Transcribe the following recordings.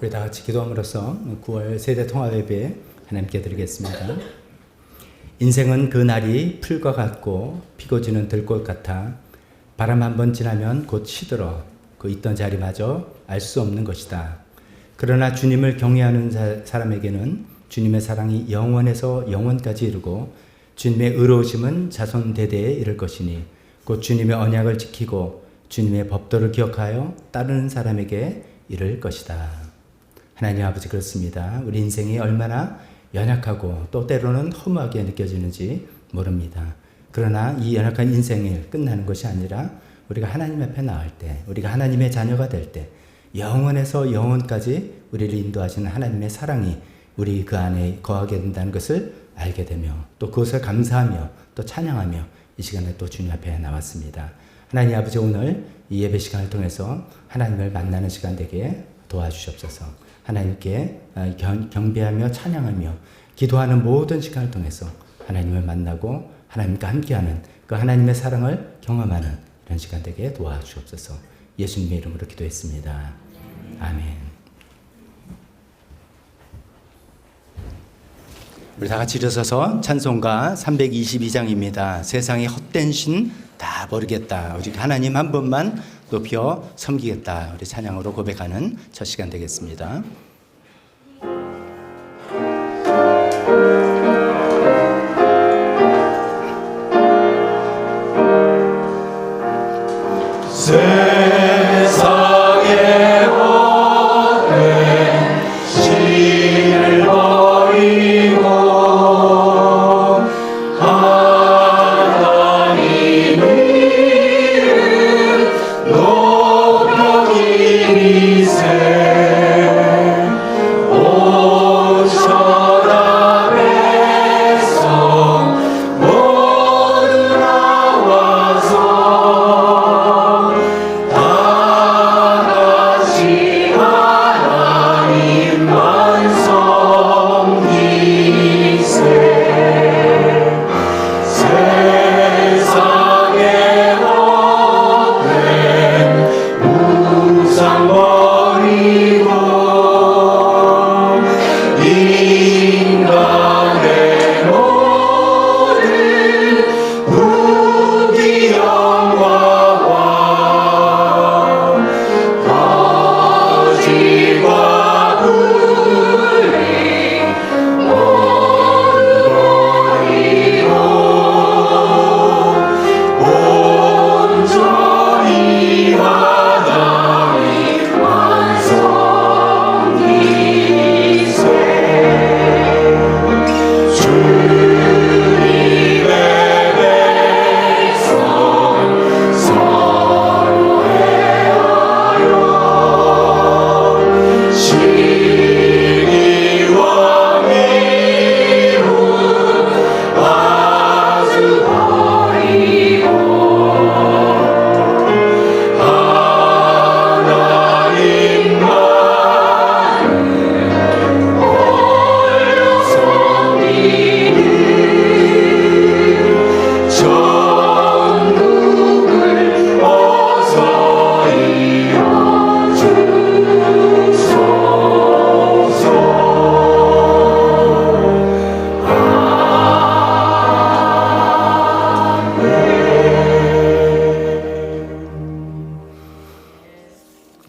우리 다 같이 기도함으로써 9월 세대 통합 예배 하나님께 드리겠습니다. 인생은 그 날이 풀과 같고 피고 지는 들꽃 같아 바람 한 번 지나면 곧 시들어 그 있던 자리마저 알 수 없는 것이다. 그러나 주님을 경외하는 사람에게는 주님의 사랑이 영원에서 영원까지 이르고 주님의 의로우심은 자손 대대에 이를 것이니 곧 주님의 언약을 지키고 주님의 법도를 기억하여 따르는 사람에게 이를 것이다. 하나님 아버지, 그렇습니다. 우리 인생이 얼마나 연약하고 또 때로는 허무하게 느껴지는지 모릅니다. 그러나 이 연약한 인생이 끝나는 것이 아니라 우리가 하나님 앞에 나올 때, 우리가 하나님의 자녀가 될 때 영원에서 영원까지 우리를 인도하시는 하나님의 사랑이 우리 그 안에 거하게 된다는 것을 알게 되며 또 그것을 감사하며 또 찬양하며 이 시간에 또 주님 앞에 나왔습니다. 하나님 아버지, 오늘 이 예배 시간을 통해서 하나님을 만나는 시간 되게 도와주시옵소서. 하나님께 경배하며 찬양하며 기도하는 모든 시간을 통해서 하나님을 만나고 하나님과 함께하는 그 하나님의 사랑을 경험하는 이런 시간 되게 도와주옵소서. 예수님의 이름으로 기도했습니다. 아멘. 우리 다 같이 일어서서 찬송가 322장입니다. 세상의 헛된 신 다 버리겠다. 오직 하나님 한 분만 높여 섬기겠다. 우리 찬양으로 고백하는 첫 시간 되겠습니다. 세상의 헛된 신을 버리고 하나님 이름 높여 기리세. 온 천하 백성 모두 나와서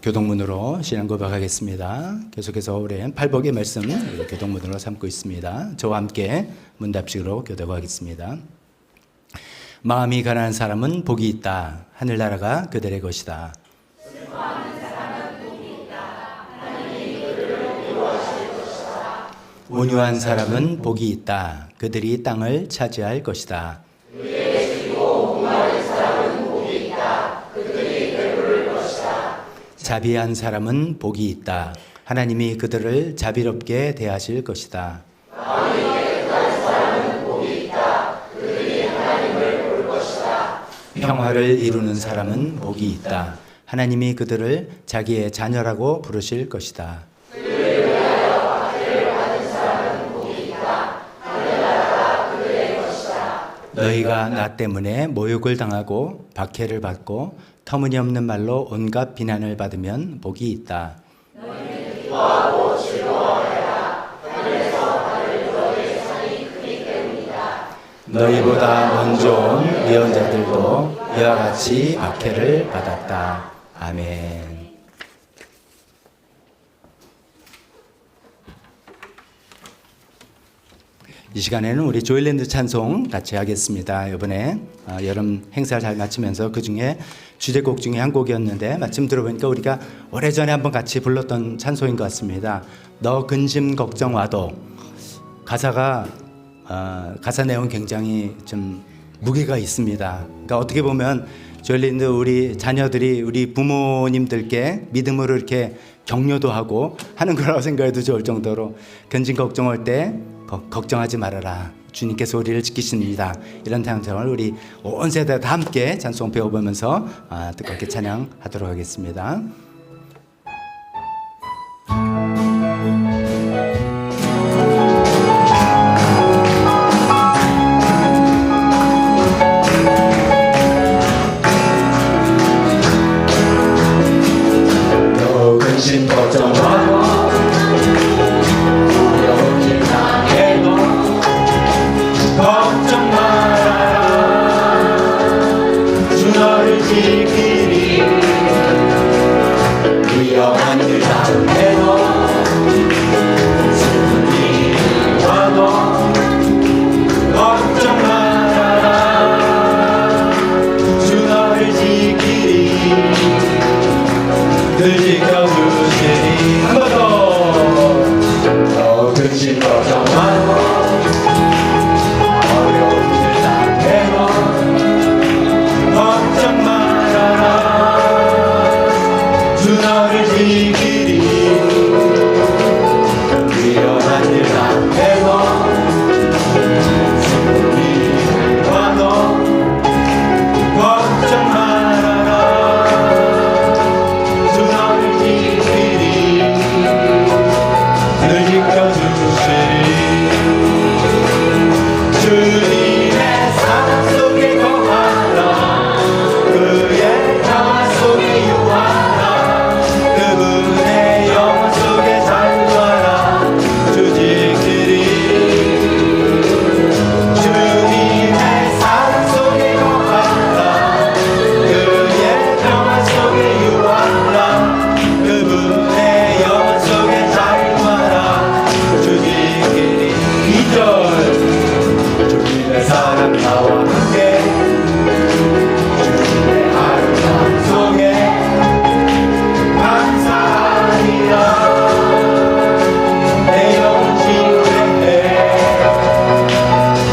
교동문으로 신앙 고백하겠습니다. 계속해서 오랜 팔복의 말씀 교동문으로 삼고 있습니다. 저와 함께 문답식으로 교독하겠습니다. 마음이 가난한 사람은 복이 있다. 하늘나라가 그들의 것이다. 온유한 사람은 복이 있다. 그들이 땅을 차지할 것이다. 자비한 사람은 복이 있다. 하나님이 그들을 자비롭게 대하실 것이다. 평화를 이루는 사람은 복이 있다. 하나님이 그들을 자기의 자녀라고 부르실 것이다. 너희가 나 때문에 모욕을 당하고 박해를 받고 터무니없는 말로 온갖 비난을 받으면 복이 있다. 너희보다 먼저 온 예언자들도 이와 같이 박해를 받았다. 아멘. 이 시간에는 우리 조일랜드 찬송 같이 하겠습니다. 이번에 여름 행사를 잘 마치면서 그 중에 주제곡 중에 한 곡이었는데 마침 들어보니까 우리가 오래전에 한번 같이 불렀던 찬송인 것 같습니다. 너 근심 걱정 와도. 가사 내용 굉장히 좀 무게가 있습니다. 그러니까 어떻게 보면 조일랜드 우리 자녀들이 우리 부모님들께 믿음으로 이렇게 격려도 하고 하는 거라고 생각해도 좋을 정도로 근심 걱정할 때 걱정하지 말아라. 주님께서 우리를 지키십니다. 이런 찬송을 우리 온 세대 다 함께 찬송 배워보면서 뜻깊게 찬양하도록 하겠습니다. 너 근심 걱정 마 걱정 말아라 주 너를 지키리 위험한 일 당해도 슬픈 일이 와도 걱정 말아라 주 너를 지키리 늘 지켜주시리 한 번 더 너 근심 걱정 말고 걱정 말아라 주 너를 지키리 위험한 일 당해도 슬픈 일이 와도 걱정 말아라 주 너를 지키리 늘 지켜주시리 주님의 사랑 속에 거하라 그의 평화 속에 유하라 그분의 영원 속에 살구하라 주 지키리 주님의 사랑 속에 거하라 그의 평화 속에 유하라 그분의 영원 속에 살구하라 주 지키리 2절 주님의 사랑 나와 함께 주님의 아름다운 속에 감사하리라 내 영혼 지키네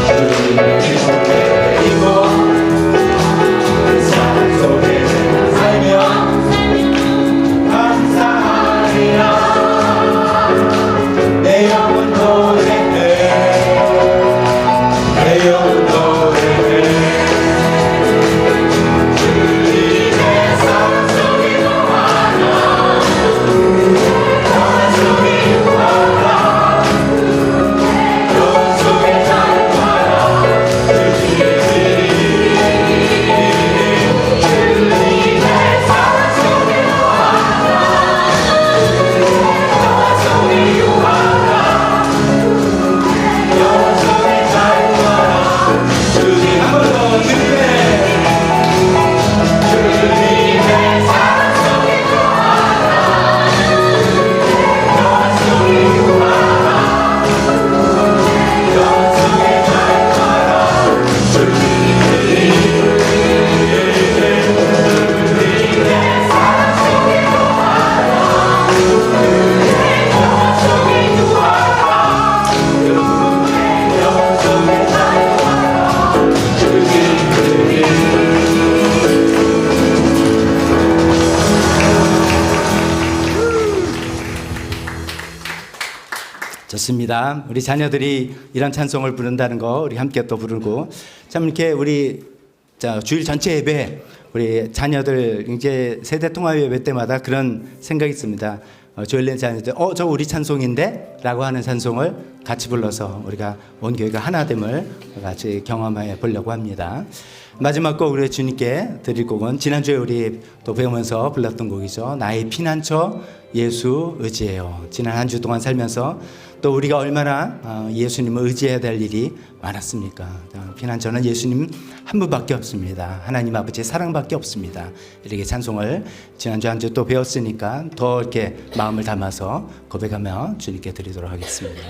주님의 속에 있고 사랑 속에 살며 감사하리라 내 영혼 노래해 내 영혼 노래해 주님의 사랑 속에 거하라 평화 속에 유하라 영혼 속에 살구하라 주님의 사랑 속에 거하라 평화 속에 유하라 영원 속에 살구하라 주님 한 번 더 주님의 사랑 속에 거하라 영원 속에 유하라 영원 속에 살구하라 주님의 사랑 속에 거하라 영원 속에 유하라 영원 속에 살구하라 좋습니다. 우리 자녀들이 이런 찬송을 부른다는 거 우리 함께 또 부르고 참 이렇게 우리 주일 전체 예배 우리 자녀들 이제 세대 통합 예배 때마다 그런 생각이 있습니다. 조일랜드 자녀들 저 우리 찬송인데? 라고 하는 찬송을 같이 불러서 우리가 온 교회가 하나됨을 같이 경험해 보려고 합니다. 마지막 곡 우리 주님께 드릴 곡은 지난주에 우리 또 배우면서 불렀던 곡이죠. 나의 피난처 예수 의지해요. 지난 한 주 동안 살면서 또 우리가 얼마나 예수님을 의지해야 될 일이 많았습니까? 피난처는 예수님 한 분밖에 없습니다. 하나님 아버지의 사랑밖에 없습니다. 이렇게 찬송을 지난주 한 주 또 배웠으니까 더 이렇게 마음을 담아서 고백하며 주님께 드리도록 하겠습니다.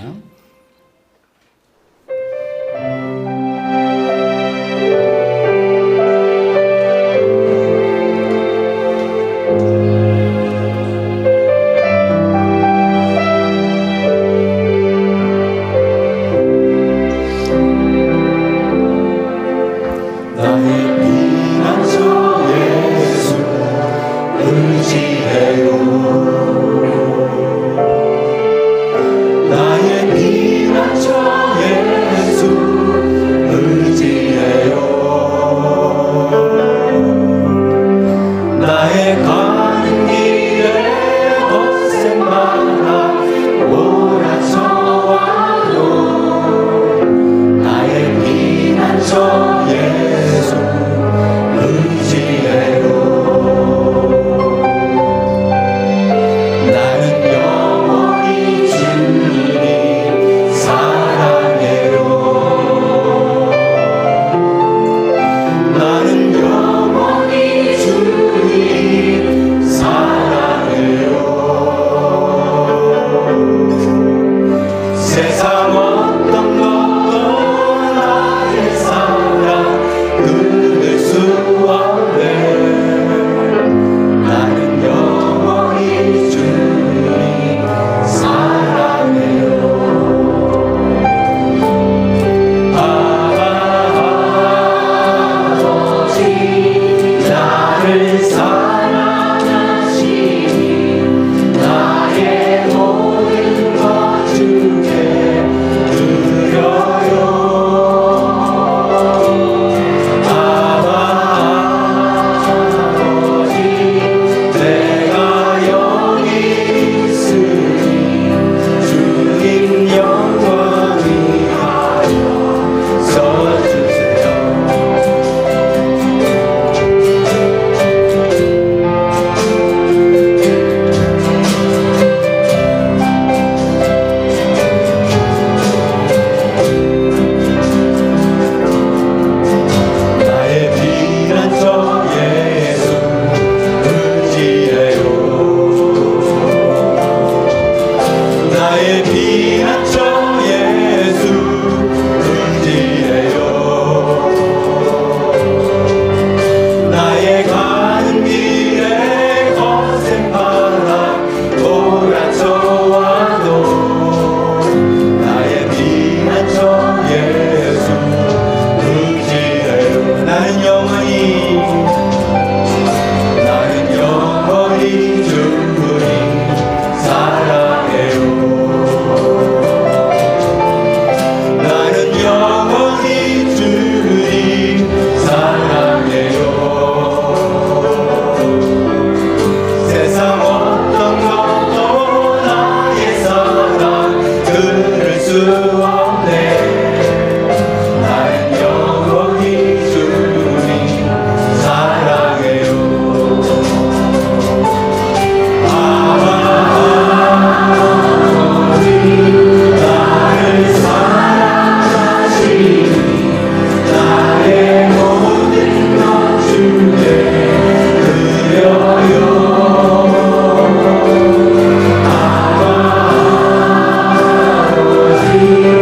주께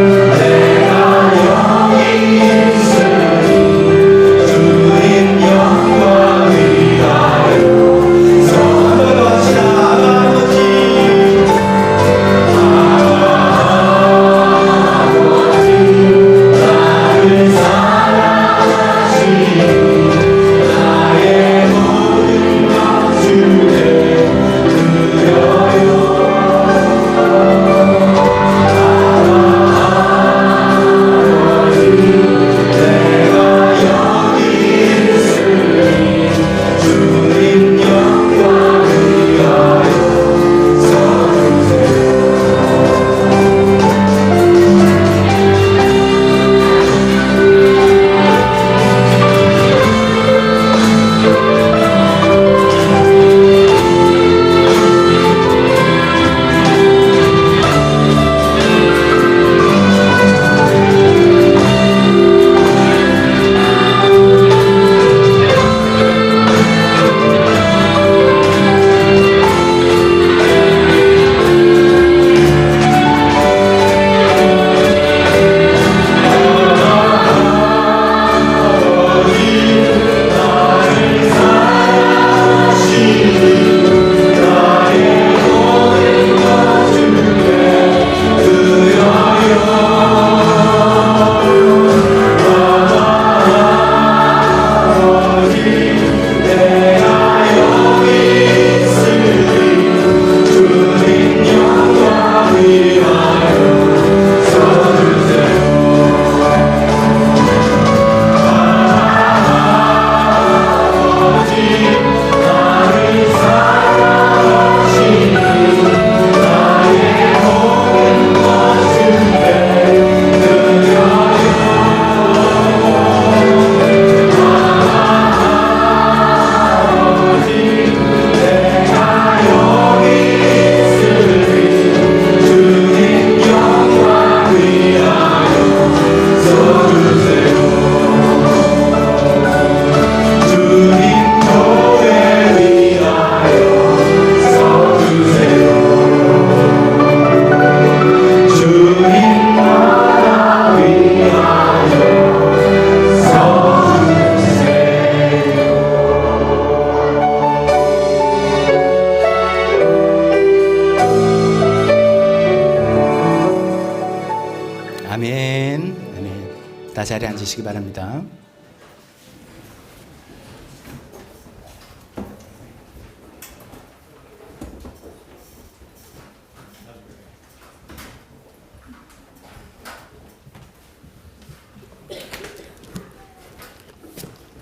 다 자리에 앉으시기 바랍니다.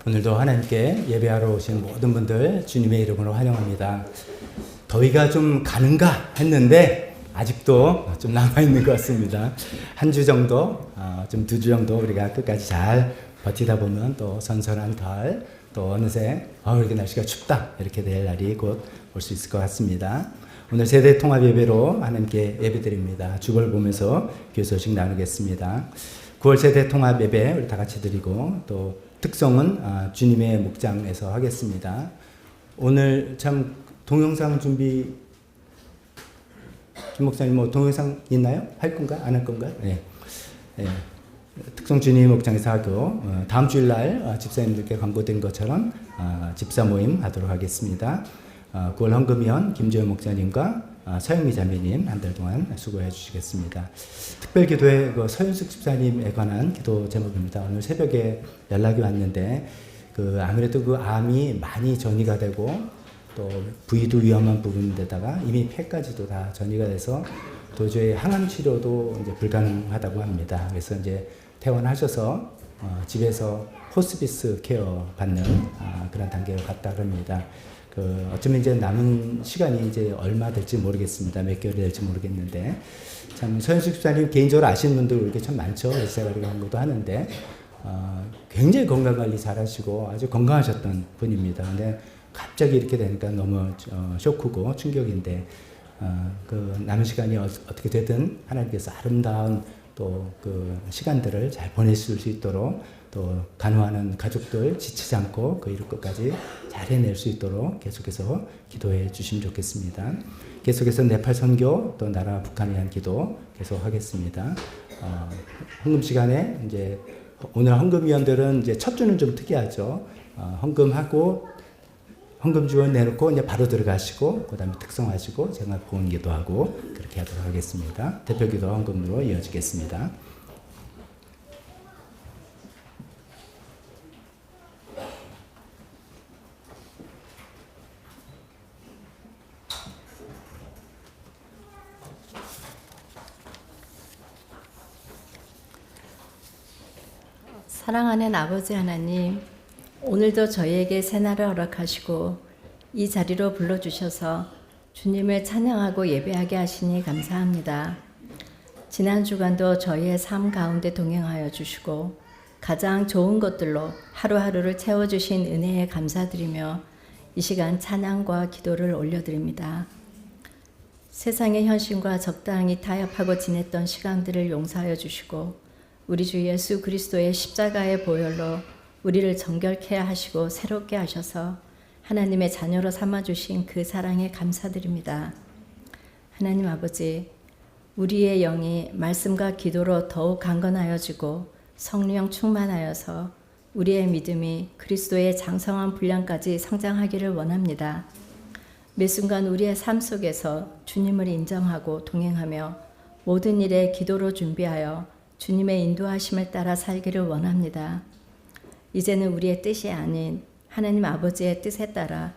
오늘도 하나님께 예배하러 오신 모든 분들 주님의 이름으로 환영합니다. 더위가 좀 가는가 했는데 아직도 좀 남아있는 것 같습니다. 한 주 정도, 좀 2주 정도 우리가 끝까지 잘 버티다 보면 또 선선한 가을, 또 어느새 이렇게 날씨가 춥다 이렇게 될 날이 곧 올 수 있을 것 같습니다. 오늘 세대 통합 예배로 하나님께 예배드립니다. 주걸 보면서 교회 소식 나누겠습니다. 9월 세대 통합 예배 우리 다 같이 드리고 또 특성은 주님의 목장에서 하겠습니다. 오늘 참 동영상 준비 김 목사님 뭐 동영상 있나요? 할 건가? 안 할 건가? 네. 네. 특성 주님 목장에서 하고 다음 주일날 집사님들께 광고된 것처럼 집사 모임 하도록 하겠습니다. 9월 헌금위원 김재현 목사님과 서영미 자매님 한 달 동안 수고해 주시겠습니다. 특별기도회 서윤숙 집사님에 관한 기도 제목입니다. 오늘 새벽에 연락이 왔는데 아무래도 그 암이 많이 전이가 되고 또 부위도 위험한 부분인데다가 이미 폐까지도 다 전이가 돼서 도저히 항암 치료도 이제 불가능하다고 합니다. 그래서 이제 퇴원하셔서 집에서 호스피스 케어 받는 그런 단계로 갔다 그럽니다. 어쩌면 이제 남은 시간이 이제 얼마 될지 모르겠습니다. 몇 개월이 될지 모르겠는데 참 서현숙 집사님 개인적으로 아시는 분들 이렇게 참 많죠. 제가 그렇게 한것도 하는데 굉장히 건강 관리 잘하시고 아주 건강하셨던 분입니다. 근데 갑자기 이렇게 되니까 너무 쇼크고 충격인데 남은 시간이 어떻게 되든 하나님께서 아름다운 또 시간들을 잘 보내실 수 있도록 또 간호하는 가족들 지치지 않고 그 일 끝까지 잘 해낼 수 있도록 계속해서 기도해 주시면 좋겠습니다. 계속해서 네팔 선교 또 나라 북한에 대한 기도 계속하겠습니다. 헌금 시간에 이제 오늘 헌금위원들은 이제 첫 주는 좀 특이하죠. 헌금하고 헌금 지원 내놓고 이제 바로 들어가시고 그다음에 특성하시고 제가 보온 기도하고 그렇게 하도록 하겠습니다. 대표 기도 헌금으로 이어지겠습니다. 사랑하는 아버지 하나님, 오늘도 저희에게 새날을 허락하시고 이 자리로 불러주셔서 주님을 찬양하고 예배하게 하시니 감사합니다. 지난 주간도 저희의 삶 가운데 동행하여 주시고 가장 좋은 것들로 하루하루를 채워주신 은혜에 감사드리며 이 시간 찬양과 기도를 올려드립니다. 세상의 현실과 적당히 타협하고 지냈던 시간들을 용서하여 주시고 우리 주 예수 그리스도의 십자가의 보혈로 우리를 정결케 하시고 새롭게 하셔서 하나님의 자녀로 삼아주신 그 사랑에 감사드립니다. 하나님 아버지, 우리의 영이 말씀과 기도로 더욱 강건하여지고 성령 충만하여서 우리의 믿음이 그리스도의 장성한 분량까지 성장하기를 원합니다. 매 순간 우리의 삶 속에서 주님을 인정하고 동행하며 모든 일에 기도로 준비하여 주님의 인도하심을 따라 살기를 원합니다. 이제는 우리의 뜻이 아닌 하나님 아버지의 뜻에 따라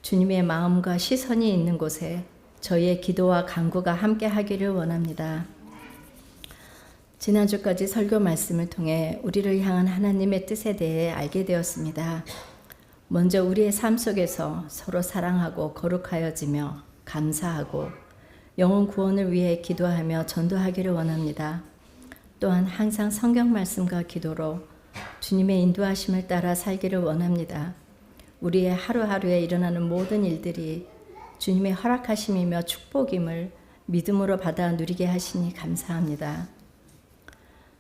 주님의 마음과 시선이 있는 곳에 저희의 기도와 간구가 함께 하기를 원합니다. 지난주까지 설교 말씀을 통해 우리를 향한 하나님의 뜻에 대해 알게 되었습니다. 먼저 우리의 삶 속에서 서로 사랑하고 거룩하여지며 감사하고 영혼 구원을 위해 기도하며 전도하기를 원합니다. 또한 항상 성경 말씀과 기도로 주님의 인도하심을 따라 살기를 원합니다. 우리의 하루하루에 일어나는 모든 일들이 주님의 허락하심이며 축복임을 믿음으로 받아 누리게 하시니 감사합니다.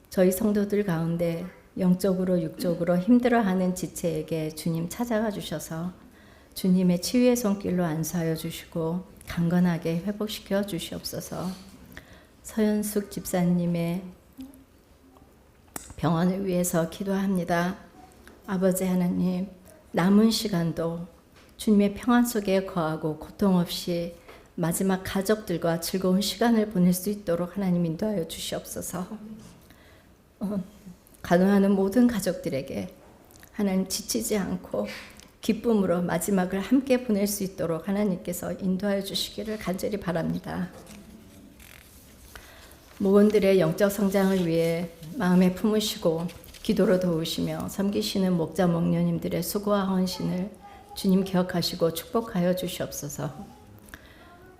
저희 성도들 가운데 영적으로 육적으로 힘들어하는 지체에게 주님 찾아가 주셔서 주님의 치유의 손길로 안수하여 주시고 강건하게 회복시켜 주시옵소서. 서현숙 집사님의 병원을 위해서 기도합니다. 아버지 하나님, 남은 시간도 주님의 평안 속에 거하고 고통 없이 마지막 가족들과 즐거운 시간을 보낼 수 있도록 하나님 인도하여 주시옵소서. 간호하는 모든 가족들에게 하나님 지치지 않고 기쁨으로 마지막을 함께 보낼 수 있도록 하나님께서 인도하여 주시기를 간절히 바랍니다. 목원들의 영적 성장을 위해 마음에 품으시고 기도로 도우시며 섬기시는 목자 목녀님들의 수고와 헌신을 주님 기억하시고 축복하여 주시옵소서.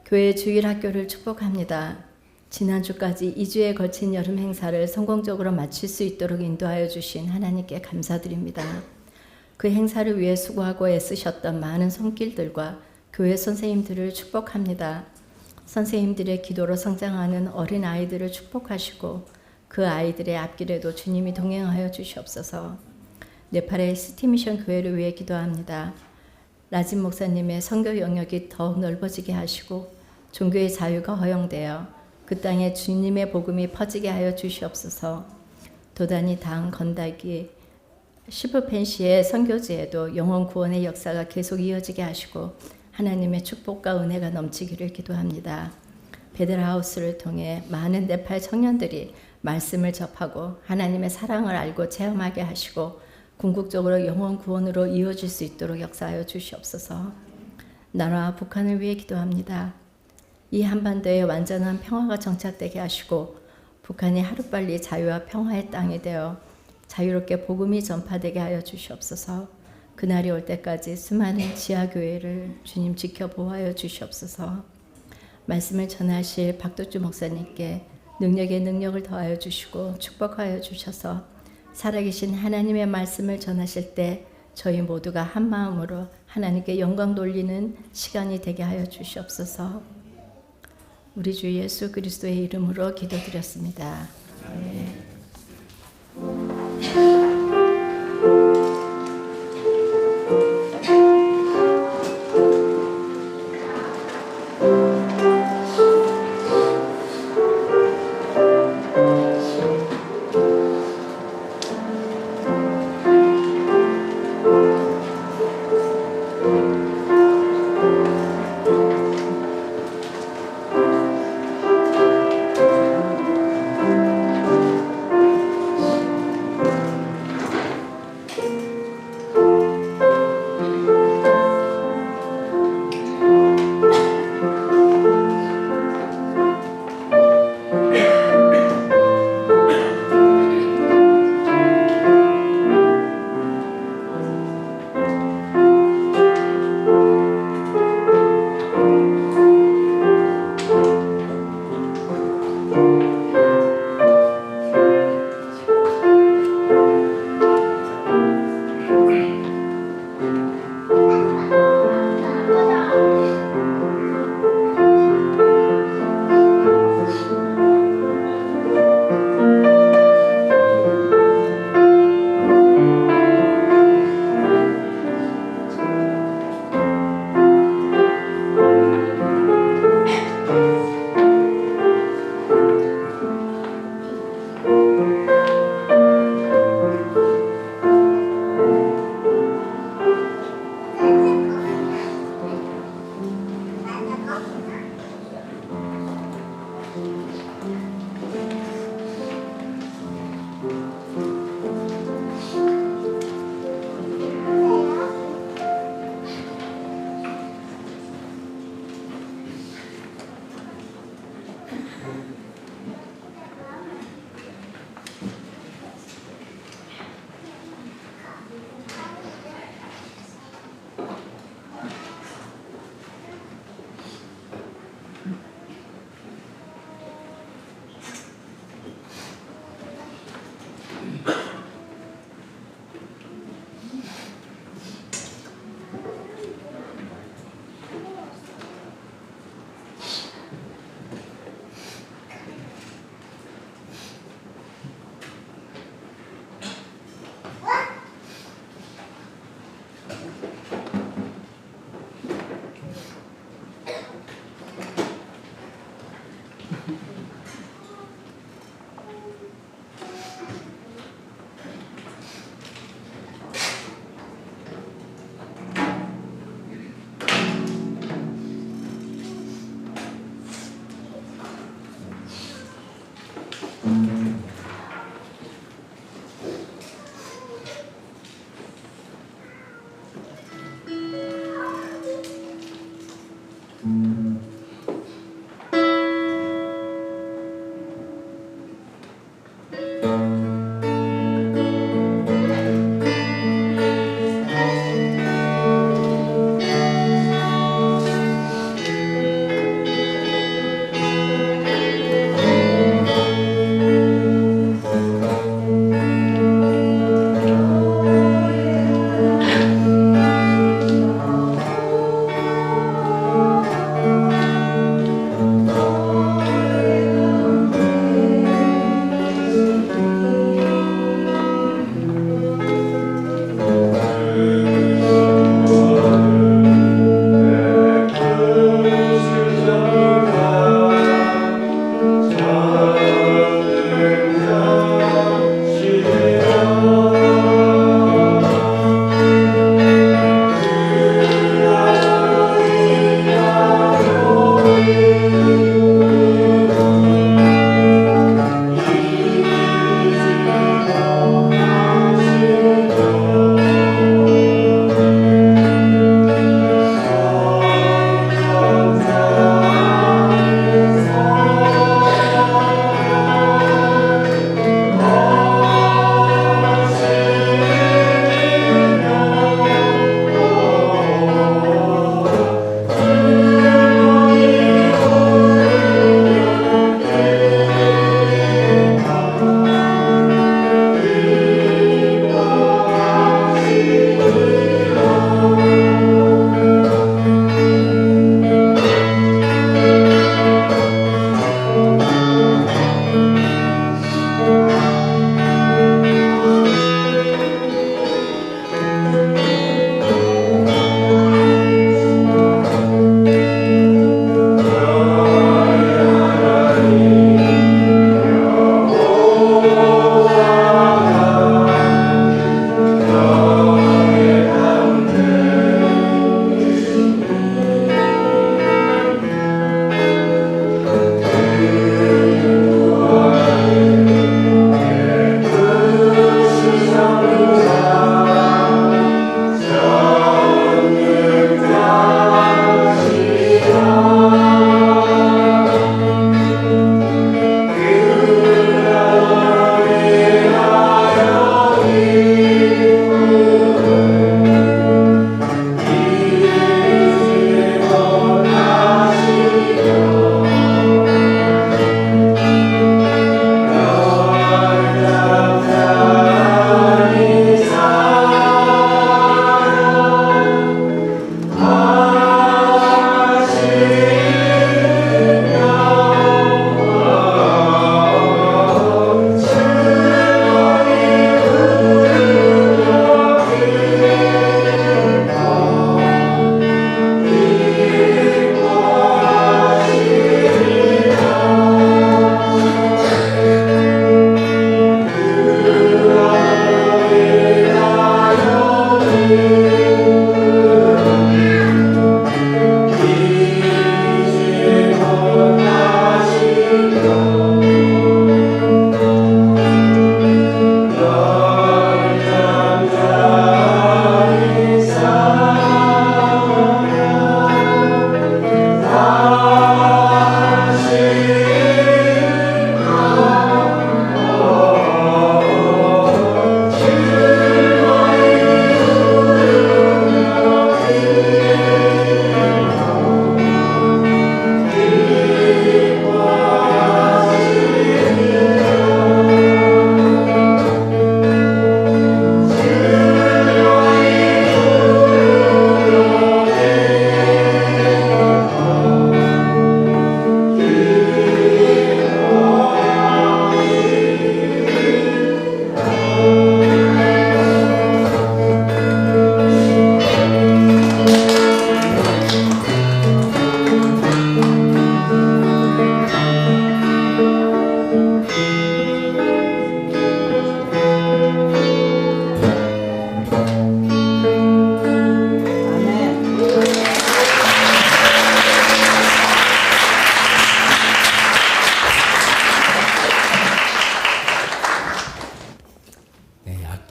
교회 주일학교를 축복합니다. 지난주까지 2주에 걸친 여름 행사를 성공적으로 마칠 수 있도록 인도하여 주신 하나님께 감사드립니다. 그 행사를 위해 수고하고 애쓰셨던 많은 손길들과 교회 선생님들을 축복합니다. 선생님들의 기도로 성장하는 어린 아이들을 축복하시고 그 아이들의 앞길에도 주님이 동행하여 주시옵소서. 네팔의 시티미션 교회를 위해 기도합니다. 라진 목사님의 선교 영역이 더욱 넓어지게 하시고 종교의 자유가 허용되어 그 땅에 주님의 복음이 퍼지게 하여 주시옵소서. 도단위 당 건다기 시프펜시의 선교지에도 영혼 구원의 역사가 계속 이어지게 하시고 하나님의 축복과 은혜가 넘치기를 기도합니다. 베델하우스를 통해 많은 네팔 청년들이 말씀을 접하고 하나님의 사랑을 알고 체험하게 하시고 궁극적으로 영혼 구원으로 이어질 수 있도록 역사하여 주시옵소서. 나라와 북한을 위해 기도합니다. 이 한반도에 완전한 평화가 정착되게 하시고 북한이 하루빨리 자유와 평화의 땅이 되어 자유롭게 복음이 전파되게 하여 주시옵소서. 그날이 올 때까지 수많은 지하교회를 주님 지켜보호하여 주시옵소서. 말씀을 전하실 박도주 목사님께 능력에 능력을 더하여 주시고 축복하여 주셔서 살아계신 하나님의 말씀을 전하실 때 저희 모두가 한 마음으로 하나님께 영광 돌리는 시간이 되게 하여 주시옵소서. 우리 주 예수 그리스도의 이름으로 기도드렸습니다. 아멘.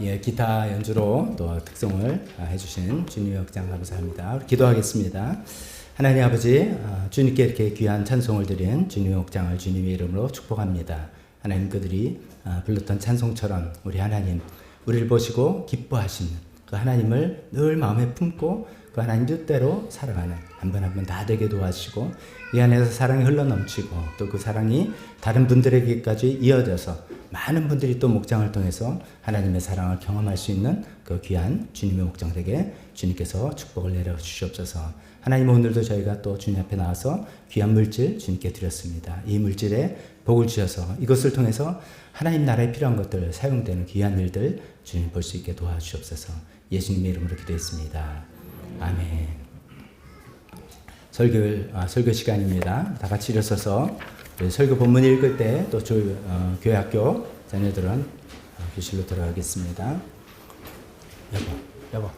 예, 기타 연주로 또 특성을 해주신 주님의 역장 감사합니다. 기도하겠습니다. 하나님 아버지, 주님께 이렇게 귀한 찬송을 드린 주님의 역장을 주님의 이름으로 축복합니다. 하나님 그들이 불렀던 찬송처럼 우리 하나님, 우리를 보시고 기뻐하시는 그 하나님을 늘 마음에 품고 그 하나님 뜻대로 살아가는 한 번 한 번 다 되게 도와주시고 이 안에서 사랑이 흘러넘치고 또 그 사랑이 다른 분들에게까지 이어져서 많은 분들이 또 목장을 통해서 하나님의 사랑을 경험할 수 있는 그 귀한 주님의 목장에게 주님께서 축복을 내려주시옵소서. 하나님 오늘도 저희가 또 주님 앞에 나와서 귀한 물질 주님께 드렸습니다. 이 물질에 복을 주셔서 이것을 통해서 하나님 나라에 필요한 것들 사용되는 귀한 일들 주님 볼 수 있게 도와주시옵소서. 예수님의 이름으로 기도했습니다. 아멘. 설교 시간입니다. 다 같이 일어서서 설교 본문 읽을 때 또 교회 학교 자녀들은 교실로 들어가겠습니다. 여보.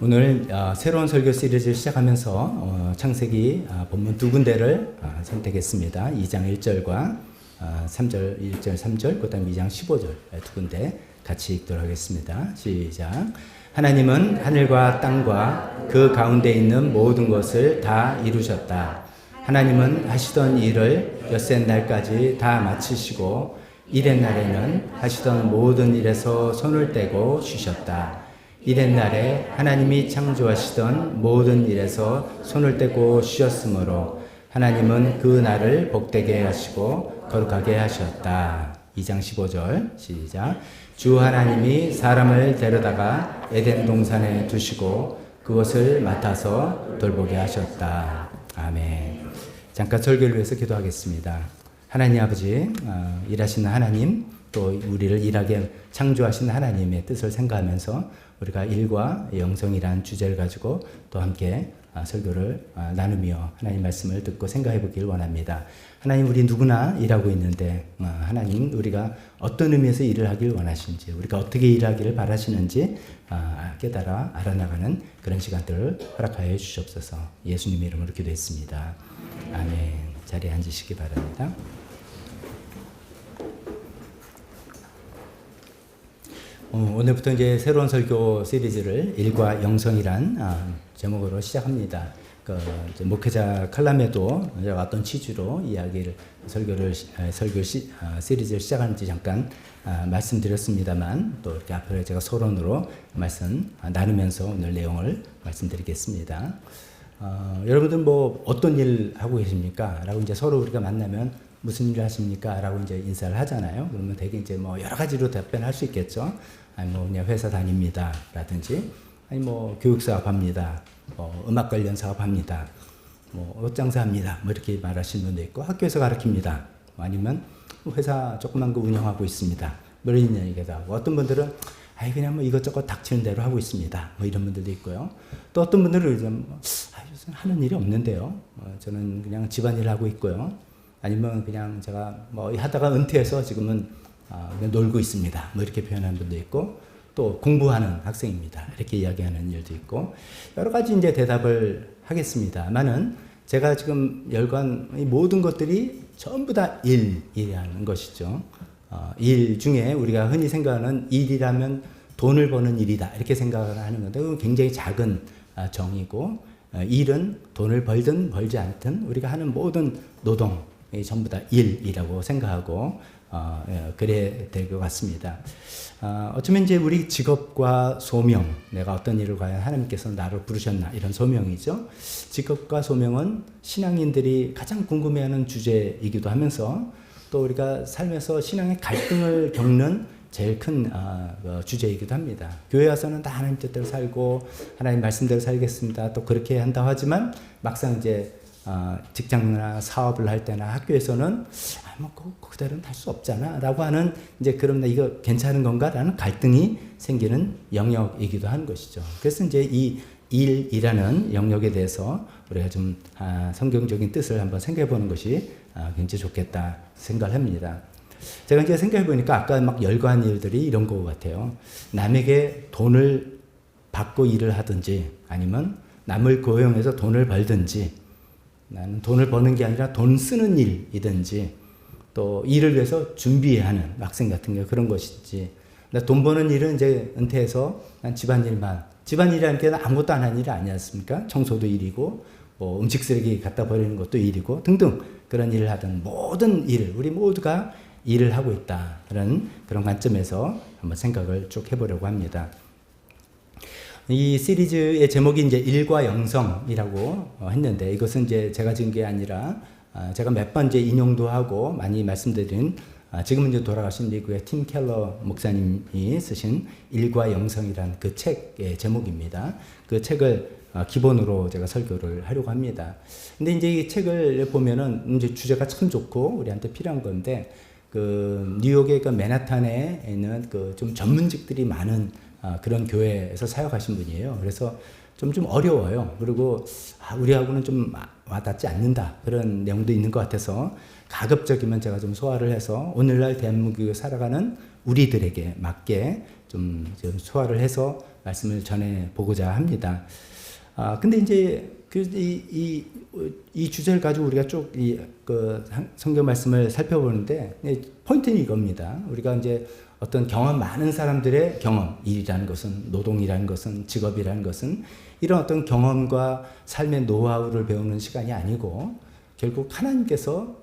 오늘 새로운 설교 시리즈를 시작하면서 창세기 본문 두 군데를 선택했습니다. 2장 1절과 3절, 1절, 3절, 그 다음 2장 15절 두 군데 같이 읽도록 하겠습니다. 시작. 하나님은 하늘과 땅과 그 가운데 있는 모든 것을 다 이루셨다. 하나님은 하시던 일을 엿새 날까지 다 마치시고 이른 날에는 하시던 모든 일에서 손을 떼고 쉬셨다. 이른 날에 하나님이 창조하시던 모든 일에서 손을 떼고 쉬었으므로 하나님은 그 날을 복되게 하시고 거룩하게 하셨다. 2장 15절 시작. 주 하나님이 사람을 데려다가 에덴 동산에 두시고 그것을 맡아서 돌보게 하셨다. 아멘. 잠깐 설교를 위해서 기도하겠습니다. 하나님 아버지, 일하시는 하나님, 또 우리를 일하게 창조하신 하나님의 뜻을 생각하면서 우리가 일과 영성이란 주제를 가지고 또 함께 설교를 나누며 하나님 말씀을 듣고 생각해 보길 원합니다. 하나님, 우리 누구나 일하고 있는데 하나님, 우리가 어떤 의미에서 일을 하길 원하시는지, 우리가 어떻게 일하기를 바라시는지 깨달아 알아나가는 그런 시간들을 허락하여 주시옵소서. 예수님의 이름으로 기도했습니다. 아멘. 자리에 앉으시기 바랍니다. 오늘부터 이제 새로운 설교 시리즈를 일과 영성이란 제목으로 시작합니다. 이제 목회자 칼럼에도 어떤 취지로 설교 시리즈를 시작하는지 잠깐 말씀드렸습니다만 또 이렇게 앞으로 제가 서론으로 말씀 나누면서 오늘 내용을 말씀드리겠습니다. 여러분들 뭐 어떤 일 하고 계십니까? 라고 이제 서로 우리가 만나면 무슨 일 하십니까? 라고 이제 인사를 하잖아요. 그러면 되게 이제 뭐 여러 가지로 답변할 수 있겠죠. 아니 뭐 그냥 회사 다닙니다. 라든지 아니 뭐 교육 사업합니다. 음악 관련 사업합니다. 뭐 옷장사합니다. 뭐 이렇게 말하시는 분도 있고 학교에서 가르칩니다. 아니면 회사 조그만 거 운영하고 있습니다. 뭐 이런 얘기도 하고 어떤 분들은 아이 그냥 뭐 이것저것 닥치는 대로 하고 있습니다. 뭐 이런 분들도 있고요. 또 어떤 분들은 요즘 하는 일이 없는데요. 저는 그냥 집안일 하고 있고요. 아니면 그냥 제가 뭐 하다가 은퇴해서 지금은 그냥 놀고 있습니다. 뭐 이렇게 표현하는 분도 있고 또 공부하는 학생입니다. 이렇게 이야기하는 일도 있고 여러 가지 이제 대답을 하겠습니다만은 제가 지금 열거한 이 모든 것들이 전부 다 일이라는 것이죠. 일 중에 우리가 흔히 생각하는 일이라면 돈을 버는 일이다 이렇게 생각을 하는 건데 그건 굉장히 작은 정의고 일은 돈을 벌든 벌지 않든 우리가 하는 모든 노동이 전부 다 일이라고 생각하고 그래야 될 것 같습니다. 어쩌면 이제 우리 직업과 소명, 내가 어떤 일을 과연 하나님께서 나를 부르셨나 이런 소명이죠. 직업과 소명은 신앙인들이 가장 궁금해하는 주제이기도 하면서 또 우리가 삶에서 신앙의 갈등을 겪는 제일 큰 주제이기도 합니다. 교회 와서는 다 하나님 뜻대로 살고 하나님 말씀대로 살겠습니다. 또 그렇게 한다고 하지만 막상 이제 직장이나 사업을 할 때나 학교에서는 뭐 그대로는 할 수 없잖아 라고 하는 이제 그럼 나 이거 괜찮은 건가 라는 갈등이 생기는 영역이기도 하는 것이죠. 그래서 이제 이 일이라는 영역에 대해서 우리가 좀 성경적인 뜻을 한번 생각해 보는 것이 굉장히 좋겠다 생각을 합니다. 제가 이제 생각해 보니까 아까 막 열거한 일들이 이런 것 같아요. 남에게 돈을 받고 일을 하든지 아니면 남을 고용해서 돈을 벌든지 나는 돈을 버는 게 아니라 돈 쓰는 일이든지 또 일을 위해서 준비하는 학생 같은 게 그런 것이지. 돈 버는 일은 이제 은퇴해서 난 집안일이라는 게 아무것도 안 하는 일이 아니지 않습니까? 청소도 일이고, 뭐 음식 쓰레기 갖다 버리는 것도 일이고, 등등 그런 일을 하던 모든 일, 우리 모두가 일을 하고 있다라는 그런 관점에서 한번 생각을 쭉 해보려고 합니다. 이 시리즈의 제목이 이제 일과 영성이라고 했는데, 이것은 이제 제가 지은 게 아니라 제가 몇 번 이제 인용도 하고 많이 말씀드린 지금은 이제 돌아가신 미국의 팀 켈러 목사님이 쓰신 일과 영성이라는 그 책의 제목입니다. 그 책을 기본으로 제가 설교를 하려고 합니다. 근데 이제 이 책을 보면은 이제 주제가 참 좋고 우리한테 필요한 건데, 그 뉴욕의 그 맨하탄에 있는 그 좀 전문직들이 많은 그런 교회에서 사역하신 분이에요. 그래서 좀 어려워요. 그리고 우리하고는 좀 와닿지 않는다, 그런 내용도 있는 것 같아서 가급적이면 제가 좀 소화를 해서 오늘날 대한민국에 살아가는 우리들에게 맞게 좀 소화를 해서 말씀을 전해 보고자 합니다. 근데 이제 이 주제를 가지고 우리가 쭉 그 성경 말씀을 살펴보는데 포인트는 이겁니다. 우리가 이제 어떤 경험 많은 사람들의 경험, 일이라는 것은, 노동이라는 것은, 직업이라는 것은 이런 어떤 경험과 삶의 노하우를 배우는 시간이 아니고, 결국 하나님께서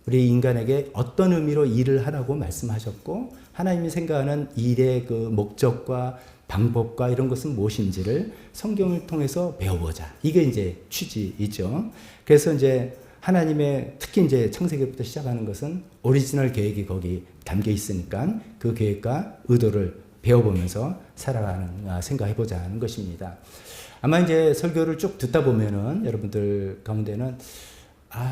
우리 인간에게 어떤 의미로 일을 하라고 말씀하셨고, 하나님이 생각하는 일의 그 목적과 방법과 이런 것은 무엇인지를 성경을 통해서 배워보자. 이게 이제 취지이죠. 그래서 이제 하나님의, 특히 이제 창세기부터 시작하는 것은 오리지널 계획이 거기 담겨 있으니까 그 계획과 의도를 배워보면서 살아가는, 생각해보자 하는 것입니다. 아마 이제 설교를 쭉 듣다 보면은 여러분들 가운데는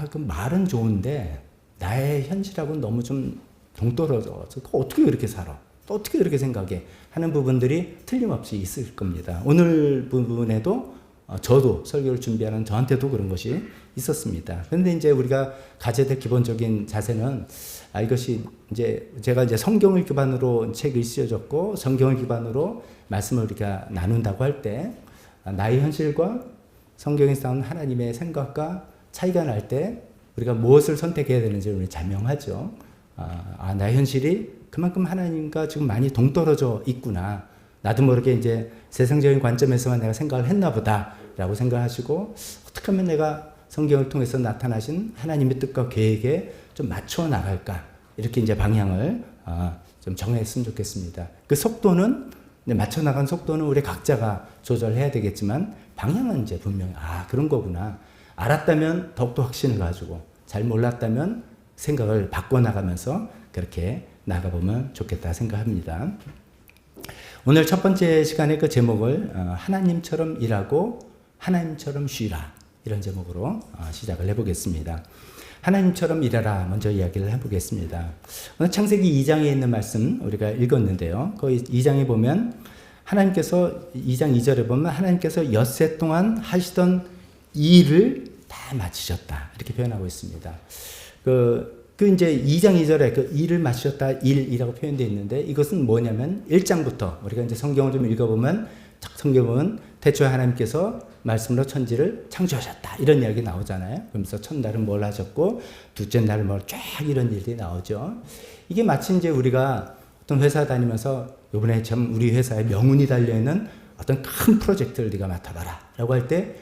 그 말은 좋은데 나의 현실하고는 너무 좀 동떨어져. 어떻게 그렇게 살아? 또 어떻게 그렇게 생각해? 하는 부분들이 틀림없이 있을 겁니다. 오늘 부분에도 저도 설교를 준비하는 저한테도 그런 것이 있었습니다. 그런데 이제 우리가 가져야 될 기본적인 자세는 이것이 이제 제가 이제 성경을 기반으로 책이 쓰여졌고 성경을 기반으로 말씀을 우리가 나눈다고 할 때 나의 현실과 성경에서 나온 하나님의 생각과 차이가 날 때 우리가 무엇을 선택해야 되는지 우리 자명하죠. 나의 현실이 그만큼 하나님과 지금 많이 동떨어져 있구나. 나도 모르게 이제 세상적인 관점에서만 내가 생각을 했나 보다라고 생각하시고, 어떻게 하면 내가 성경을 통해서 나타나신 하나님의 뜻과 계획에 좀 맞춰 나갈까, 이렇게 이제 방향을 좀 정했으면 좋겠습니다. 그 속도는, 맞춰 나간 속도는 우리 각자가 조절해야 되겠지만 방향은 이제 분명히 그런 거구나. 알았다면 더욱더 확신을 가지고, 잘 몰랐다면 생각을 바꿔나가면서 그렇게 나가보면 좋겠다 생각합니다. 오늘 첫 번째 시간에 그 제목을 하나님처럼 일하고 하나님처럼 쉬라, 이런 제목으로 시작을 해보겠습니다. 하나님처럼 일하라 먼저 이야기를 해보겠습니다. 오늘 창세기 2장에 있는 말씀 우리가 읽었는데요. 거기 2장에 보면 하나님께서 2장 2절에 보면 하나님께서 엿새 동안 하시던 일을 다 마치셨다, 이렇게 표현하고 있습니다. 그 이제 2장 2절에 그 일을 마치셨다, 일이라고 표현되어 있는데, 이것은 뭐냐면 1장부터 우리가 이제 성경을 좀 읽어보면, 성경 보면 태초에 하나님께서 말씀으로 천지를 창조하셨다, 이런 이야기 나오잖아요. 그러면서 첫날은 뭘 하셨고 둘째 날은 뭘, 쫙 이런 일들이 나오죠. 이게 마치 이제 우리가 어떤 회사 다니면서 이번에 참 우리 회사에 명운이 달려있는 어떤 큰 프로젝트를 네가 맡아봐라 라고 할 때,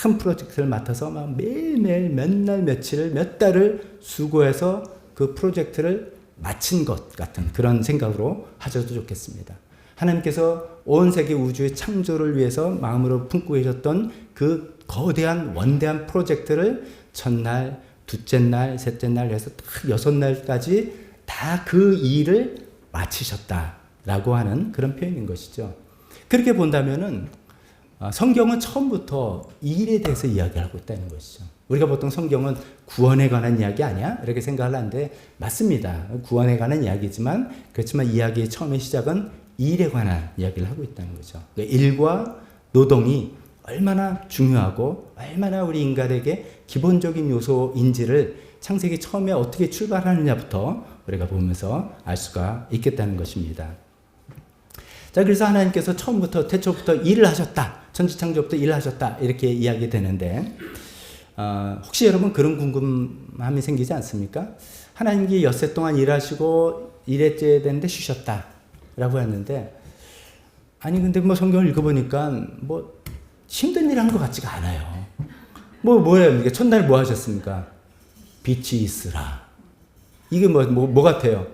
큰 프로젝트를 맡아서 막 매일매일 몇 날 며칠을 몇 달을 수고해서 그 프로젝트를 마친 것 같은 그런 생각으로 하셔도 좋겠습니다. 하나님께서 온 세계 우주의 창조를 위해서 마음으로 품고 계셨던 그 거대한 원대한 프로젝트를 첫날, 둘째 날, 셋째 날 해서 딱 6날까지 다 그 일을 마치셨다라고 하는 그런 표현인 것이죠. 그렇게 본다면은 성경은 처음부터 일에 대해서 이야기하고 있다는 것이죠. 우리가 보통 성경은 구원에 관한 이야기 아니야? 이렇게 생각을 하는데, 맞습니다. 구원에 관한 이야기지만, 그렇지만 이야기의 처음의 시작은 일에 관한 이야기를 하고 있다는 거죠. 일과 노동이 얼마나 중요하고 얼마나 우리 인간에게 기본적인 요소인지를 창세기 처음에 어떻게 출발하느냐부터 우리가 보면서 알 수가 있겠다는 것입니다. 자, 그래서 하나님께서 처음부터 태초부터 일을 하셨다, 천지창조부터 일을 하셨다, 이렇게 이야기 되는데, 혹시 여러분 그런 궁금함이 생기지 않습니까? 하나님이 엿새 동안 일하시고 일했어야 되는데 쉬셨다라고 했는데, 아니 근데 뭐 성경을 읽어보니까 뭐 힘든 일 한 것 같지가 않아요. 뭐예요? 이게 첫날 뭐 하셨습니까? 빛이 있으라. 이게 뭐 같아요?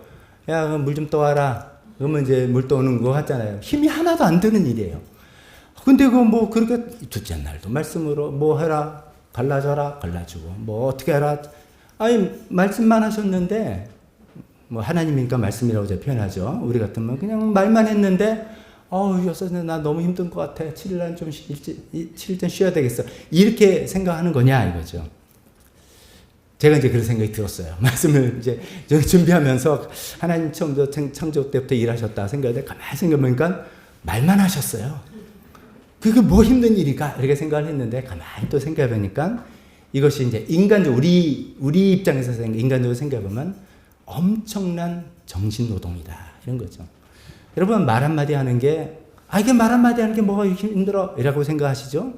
야, 물 좀 떠와라. 그러면 이제 물 떠오는 거 같잖아요. 힘이 하나도 안 드는 일이에요. 근데 그렇게 둘째 날도 말씀으로 뭐 해라. 갈라져라. 갈라주고. 뭐 어떻게 해라. 아니, 말씀만 하셨는데, 뭐 하나님이니까 말씀이라고 제가 표현하죠. 우리 같으면 그냥 말만 했는데, 여섯째 나 너무 힘든 것 같아. 7일날 좀 7일간 쉬어야 되겠어. 이렇게 생각하는 거냐 이거죠. 제가 이제 그런 생각이 들었어요. 말씀을 이제 준비하면서 하나님 창조 때부터 일하셨다 생각했는데 가만히 생각해보니까 말만 하셨어요. 그게 뭐 힘든 일일까? 이렇게 생각을 했는데 가만히 또 생각해보니까 이것이 이제 인간적으로 우리 입장에서 인간적으로 생각해보면 엄청난 정신노동이다. 이런 거죠. 여러분 말 한마디 하는 게 이게 말 한마디 하는 게 뭐가 이렇게 힘들어? 이라고 생각하시죠?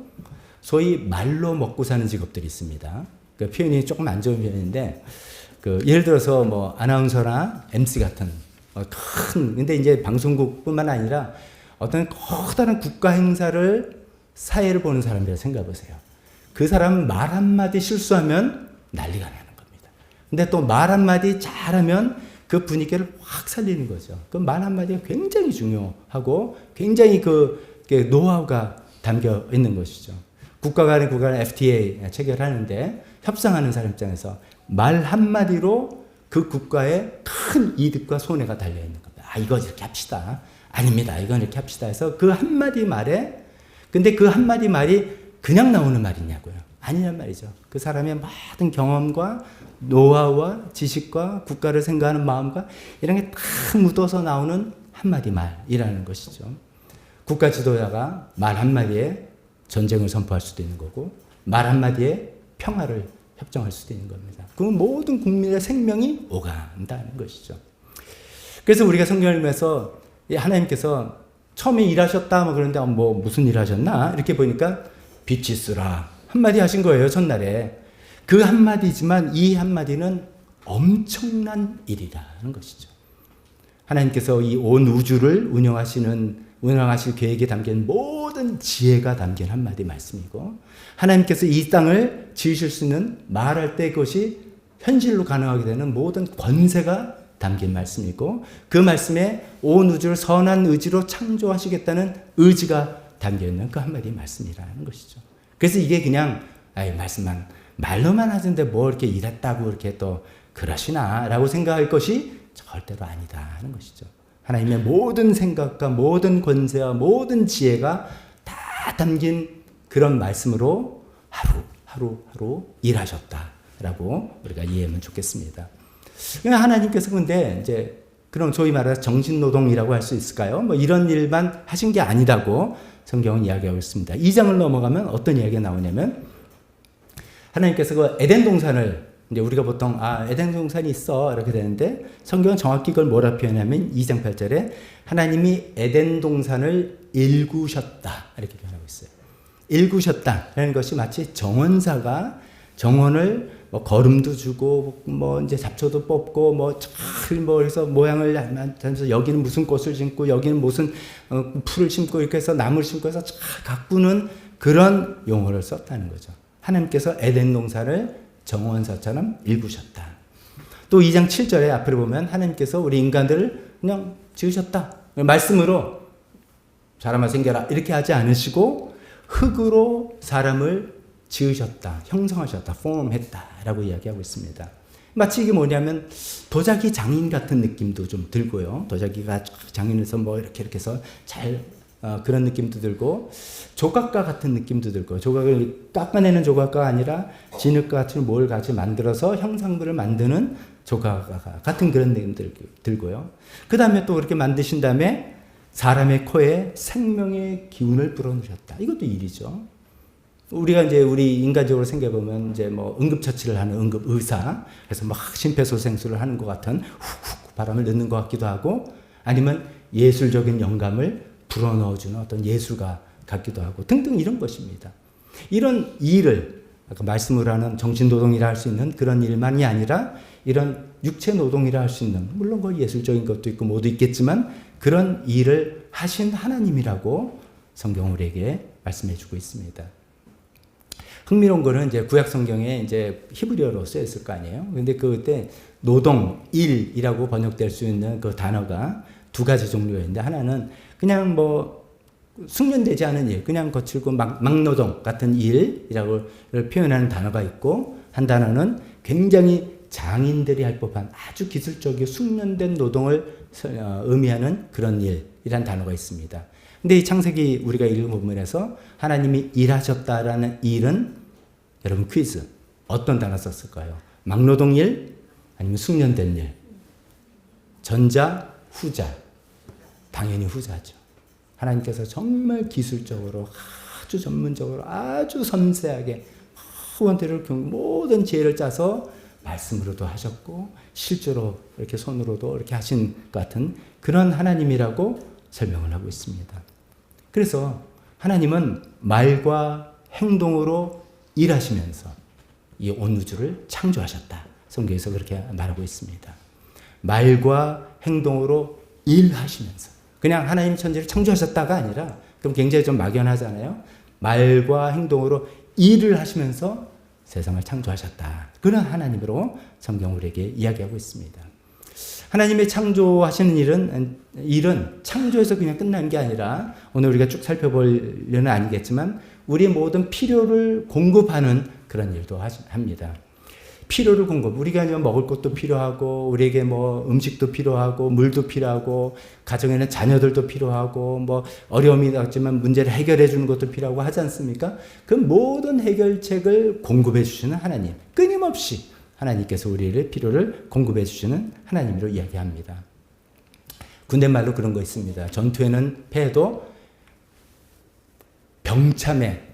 소위 말로 먹고 사는 직업들이 있습니다. 그 표현이 조금 안 좋은 표현인데, 예를 들어서 뭐 아나운서나 MC 같은 근데 이제 방송국뿐만 아니라 어떤 커다란 국가 행사를 사회를 보는 사람이라 생각해 보세요. 그 사람은 말 한마디 실수하면 난리가 나는 겁니다. 근데 또 말 한마디 잘하면 그 분위기를 확 살리는 거죠. 그 말 한마디가 굉장히 중요하고 굉장히 노하우가 담겨 있는 것이죠. 국가 간의 FTA 체결하는데 협상하는 사람 입장에서 말 한마디로 그 국가의 큰 이득과 손해가 달려있는 겁니다. 이거 이렇게 합시다. 아닙니다. 이건 이렇게 합시다 해서 그 한마디 말에, 근데 그 한마디 말이 그냥 나오는 말이냐고요. 아니란 말이죠. 그 사람의 모든 경험과 노하우와 지식과 국가를 생각하는 마음과 이런 게 다 묻어서 나오는 한마디 말이라는 것이죠. 국가 지도자가 말 한마디에 전쟁을 선포할 수도 있는 거고 말 한마디에 평화를 협정할 수도 있는 겁니다. 그건 모든 국민의 생명이 오간다는 것이죠. 그래서 우리가 성경을 읽으면서 하나님께서 처음에 일하셨다 그러는데 무슨 일 하셨나 이렇게 보니까 빛이 있으라 한마디 하신 거예요. 첫날에. 그 한마디지만 이 한마디는 엄청난 일이라는 것이죠. 하나님께서 이 온 우주를 운영하실 계획에 담긴 모든 지혜가 담긴 한마디 말씀이고, 하나님께서 이 땅을 지으실 수 있는 말할 때 그것이 현실로 가능하게 되는 모든 권세가 담긴 말씀이고, 그 말씀에 온 우주를 선한 의지로 창조하시겠다는 의지가 담겨있는 그 한마디 말씀이라는 것이죠. 그래서 이게 그냥 말로만 하는데 뭐 이렇게 일했다고 이렇게 또 그러시나 라고 생각할 것이 절대로 아니다 하는 것이죠. 하나님의 모든 생각과 모든 권세와 모든 지혜가 다 담긴 그런 말씀으로 하루 일하셨다라고 우리가 이해하면 좋겠습니다. 하나님께서 근데 이제 그럼 소위 말해서 정신노동이라고 할 수 있을까요? 이런 일만 하신 게 아니다고 성경은 이야기하고 있습니다. 2장을 넘어가면 어떤 이야기가 나오냐면 하나님께서 그 에덴 동산을 이제 우리가 보통 에덴 동산이 있어 이렇게 되는데 성경은 정확히 그걸 뭐라 표현하면 2장 8절에 하나님이 에덴 동산을 일구셨다 이렇게 표현하고 있어요. 일구셨다라는 것이 마치 정원사가 정원을 거름도 주고 이제 잡초도 뽑고 그래서 모양을 하면서 여기는 무슨 꽃을 심고 여기는 무슨 풀을 심고 이렇게 해서 나무를 심고 해서 가꾸는 그런 용어를 썼다는 거죠. 하나님께서 에덴 동산을 정원사처럼 일구셨다. 또 2장 7절에 앞으로 보면 하나님께서 우리 인간들을 그냥 지으셨다. 말씀으로 사람아 생겨라 이렇게 하지 않으시고 흙으로 사람을 지으셨다. 형성하셨다. 폼했다라고 이야기하고 있습니다. 마치 이게 뭐냐면 도자기 장인 같은 느낌도 좀 들고요. 도자기가 장인에서 이렇게 해서 잘 그런 느낌도 들고 조각가 같은 느낌도 들고 조각을 깎아내는 조각가가 아니라 진흙과 같은 뭘 같이 만들어서 형상물을 만드는 조각가 같은 그런 느낌도 들고요. 그 다음에 또 그렇게 만드신 다음에 사람의 코에 생명의 기운을 불어넣으셨다. 이것도 일이죠. 우리가 이제 우리 인간적으로 생각해보면 이제 응급처치를 하는 응급의사, 그래서 심폐소생술을 하는 것 같은 훅훅 바람을 넣는 것 같기도 하고 아니면 예술적인 영감을 불어넣어주는 어떤 예술가 같기도 하고 등등 이런 것입니다. 이런 일을 아까 말씀으로 하는 정신노동이라 할 수 있는 그런 일만이 아니라 이런 육체노동이라 할 수 있는, 물론 그 예술적인 것도 있고 모두 있겠지만 그런 일을 하신 하나님이라고 성경 우리에게 말씀해 주고 있습니다. 흥미로운 거는 이제 구약 성경에 이제 히브리어로 쓰여 있을 거 아니에요. 근데 그때 노동, 일이라고 번역될 수 있는 그 단어가 두 가지 종류가 있는데, 하나는 그냥 뭐 숙련되지 않은 일, 그냥 거칠고 막노동 같은 일이라고 표현하는 단어가 있고, 한 단어는 굉장히 장인들이 할 법한 아주 기술적이고 숙련된 노동을 의미하는 그런 일이란 단어가 있습니다. 근데 이 창세기 우리가 읽은 부분에서 하나님이 일하셨다라는 일은, 여러분 퀴즈, 어떤 단어 썼을까요? 막노동 일? 아니면 숙련된 일? 전자, 후자? 당연히 후자죠. 하나님께서 정말 기술적으로, 아주 전문적으로, 아주 섬세하게 후원대를 모든 지혜를 짜서 말씀으로도 하셨고 실제로 이렇게 손으로도 이렇게 하신 것 같은 그런 하나님이라고 설명을 하고 있습니다. 그래서 하나님은 말과 행동으로 일하시면서 이 온 우주를 창조하셨다. 성경에서 그렇게 말하고 있습니다. 말과 행동으로 일하시면서, 그냥 하나님 천지를 창조하셨다가 아니라, 그럼 굉장히 좀 막연하잖아요. 말과 행동으로 일을 하시면서 세상을 창조하셨다. 그런 하나님으로 성경 우리에게 이야기하고 있습니다. 하나님의 창조하시는 일은 창조에서 그냥 끝난 게 아니라, 오늘 우리가 쭉 살펴볼 일은 아니겠지만 우리의 모든 필요를 공급하는 그런 일도 합니다. 필요를 공급, 우리가 먹을 것도 필요하고, 우리에게 뭐 음식도 필요하고, 물도 필요하고, 가정에는 자녀들도 필요하고, 뭐 어려움이 있지만 문제를 해결해 주는 것도 필요하고 하지 않습니까? 그 모든 해결책을 공급해 주시는 하나님, 끊임없이 하나님께서 우리의 필요를 공급해 주시는 하나님으로 이야기합니다. 군대말로 그런 거 있습니다. 전투에는 패해도 병참에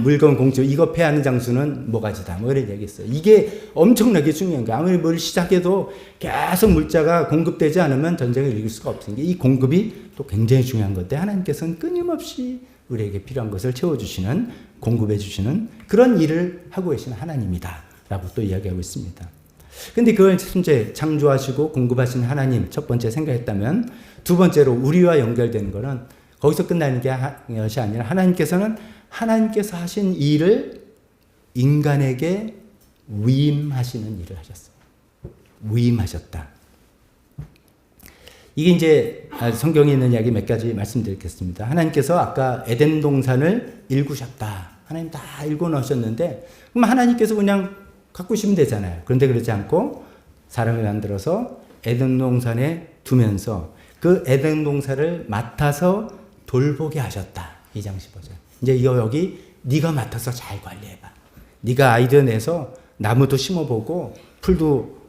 물건 공주 이거 패하는 장수는 모가지다, 뭐 이런 얘기 있어요. 이게 엄청나게 중요한 거예요. 아무리 뭘 시작해도 계속 물자가 공급되지 않으면 전쟁을 이길 수가 없으니까 이 공급이 또 굉장히 중요한 건데, 하나님께서는 끊임없이 우리에게 필요한 것을 채워주시는, 공급해 주시는 그런 일을 하고 계시는 하나님이다 라고 또 이야기하고 있습니다. 근데 그걸 현재 창조하시고 공급하신 하나님 첫 번째 생각했다면, 두 번째로 우리와 연결되는 거는 거기서 끝나는 것이 아니라, 하나님께서 하신 일을 인간에게 위임하시는 일을 하셨어요. 위임하셨다. 이게 이제 성경에 있는 이야기 몇 가지 말씀드리겠습니다. 하나님께서 아까 에덴 동산을 일구셨다. 하나님 다 일궈 놓으셨는데, 그럼 하나님께서 그냥 가꾸시면 되잖아요. 그런데 그러지 않고 사람을 만들어서 에덴 동산에 두면서 그 에덴 동산을 맡아서 돌보게 하셨다. 2장 15절. 이제 여기 네가 맡아서 잘 관리해봐. 네가 아이디어 내서 나무도 심어보고 풀도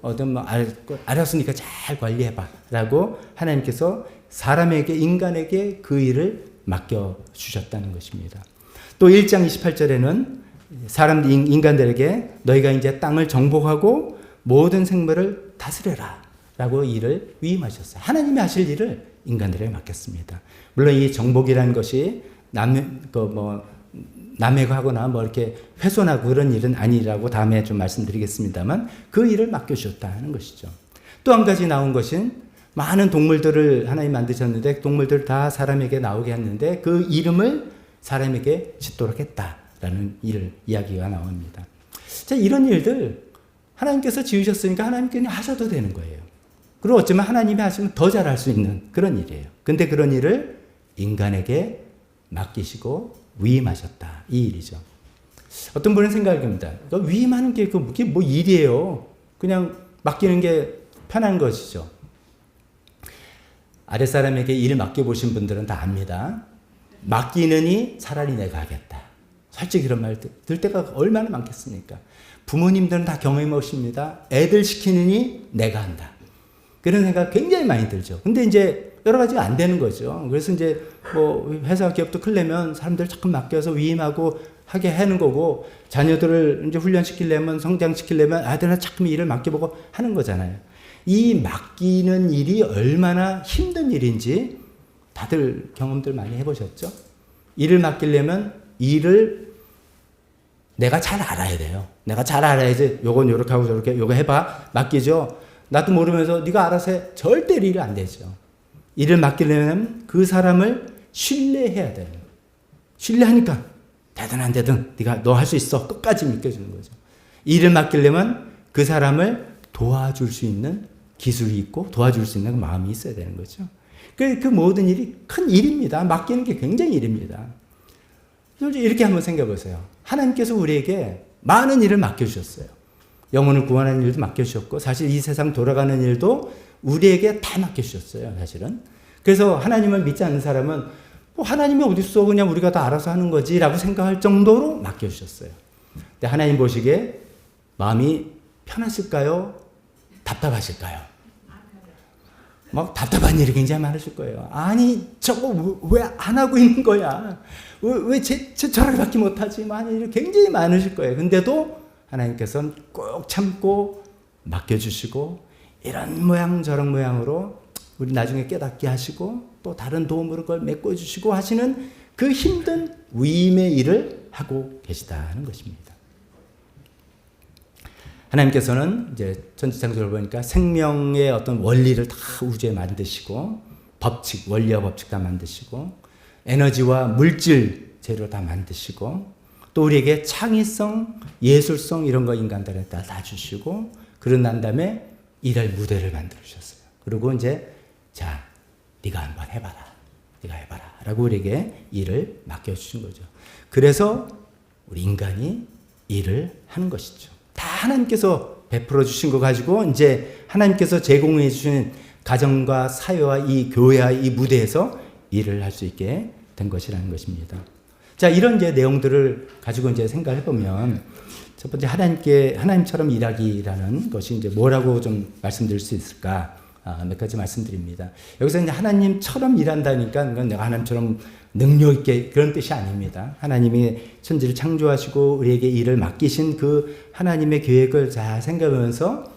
알았으니까 잘 관리해봐 라고 하나님께서 사람에게, 인간에게 그 일을 맡겨주셨다는 것입니다. 또 1장 28절에는 인간들에게 너희가 이제 땅을 정복하고 모든 생물을 다스려라 라고 일을 위임하셨어요. 하나님이 하실 일을 인간들에게 맡겼습니다. 물론 이 정복이라는 것이 남에가 하거나 뭐 이렇게 훼손하고 그런 일은 아니라고 다음에 좀 말씀드리겠습니다만, 그 일을 맡겨주셨다는 것이죠. 또 한 가지 나온 것은, 많은 동물들을 하나님 만드셨는데 동물들 다 사람에게 나오게 했는데 그 이름을 사람에게 짓도록 했다라는 이야기가 나옵니다. 자, 이런 일들 하나님께서 지으셨으니까 하나님께 하셔도 되는 거예요. 그리고 어쩌면 하나님이 하시면 더 잘할 수 있는 그런 일이에요. 근데 그런 일을 인간에게 맡기시고 위임하셨다. 이 일이죠. 어떤 분은 생각합니다. 위임하는 게 그게 뭐 일이에요. 그냥 맡기는 게 편한 것이죠. 아랫사람에게 일을 맡겨보신 분들은 다 압니다. 맡기느니 차라리 내가 하겠다. 솔직히 그런 말 들 때가 얼마나 많겠습니까? 부모님들은 다 경험이 없습니다. 애들 시키느니 내가 한다. 그런 생각 굉장히 많이 들죠. 근데 이제 여러 가지가 안 되는 거죠. 그래서 이제 뭐 회사 기업도 크려면 사람들 자꾸 맡겨서 위임하고 하게 하는 거고, 자녀들을 이제 훈련시키려면, 성장시키려면 아들한테 자꾸 일을 맡겨보고 하는 거잖아요. 이 맡기는 일이 얼마나 힘든 일인지 다들 경험들 많이 해보셨죠? 일을 맡기려면 일을 내가 잘 알아야 돼요. 내가 잘 알아야지 요건 요렇게 하고 저렇게 요거 해봐. 맡기죠. 나도 모르면서 네가 알아서 해. 절대 일이 안 되죠. 일을 맡기려면 그 사람을 신뢰해야 돼요. 신뢰하니까 되든 안 되든 네가 너 할 수 있어. 끝까지 믿겨주는 거죠. 일을 맡기려면 그 사람을 도와줄 수 있는 기술이 있고 도와줄 수 있는 마음이 있어야 되는 거죠. 그 모든 일이 큰 일입니다. 맡기는 게 굉장히 일입니다. 이렇게 한번 생각해 보세요. 하나님께서 우리에게 많은 일을 맡겨주셨어요. 영혼을 구원하는 일도 맡겨주셨고 사실 이 세상 돌아가는 일도 우리에게 다 맡겨주셨어요. 사실은. 그래서 하나님을 믿지 않는 사람은 하나님이 어딨어 그냥 우리가 다 알아서 하는 거지 라고 생각할 정도로 맡겨주셨어요. 근데 하나님 보시기에 마음이 편하실까요? 답답하실까요? 막 답답한 일이 굉장히 많으실 거예요. 아니 저거 왜 안 하고 있는 거야? 왜 저렇게밖에 못하지? 많은 일이 굉장히 많으실 거예요. 근데도 하나님께서는 꼭 참고 맡겨주시고 이런 모양 저런 모양으로 우리 나중에 깨닫게 하시고 또 다른 도움으로 그걸 메꿔주시고 하시는 그 힘든 위임의 일을 하고 계시다는 것입니다. 하나님께서는 이제 천지창조를 보니까 생명의 어떤 원리를 다 우주에 만드시고 법칙, 원리와 법칙 다 만드시고 에너지와 물질 재료 다 만드시고 또 우리에게 창의성, 예술성 이런 거 인간들에 다 주시고 그러고 난 다음에 일할 무대를 만들어 주셨어요. 그리고 이제 자, 네가 한번 해봐라. 네가 해봐라. 라고 우리에게 일을 맡겨주신 거죠. 그래서 우리 인간이 일을 하는 것이죠. 다 하나님께서 베풀어 주신 거 가지고 이제 하나님께서 제공해 주신 가정과 사회와 이 교회와 이 무대에서 일을 할 수 있게 된 것이라는 것입니다. 자, 이런 이제 내용들을 가지고 이제 생각해 보면 첫 번째 하나님처럼 일하기라는 것이 이제 뭐라고 좀 말씀드릴 수 있을까? 몇 가지 말씀드립니다. 여기서 이제 하나님처럼 일한다니까 그건 내가 하나님처럼 능력 있게 그런 뜻이 아닙니다. 하나님이 천지를 창조하시고 우리에게 일을 맡기신 그 하나님의 계획을 잘 생각하면서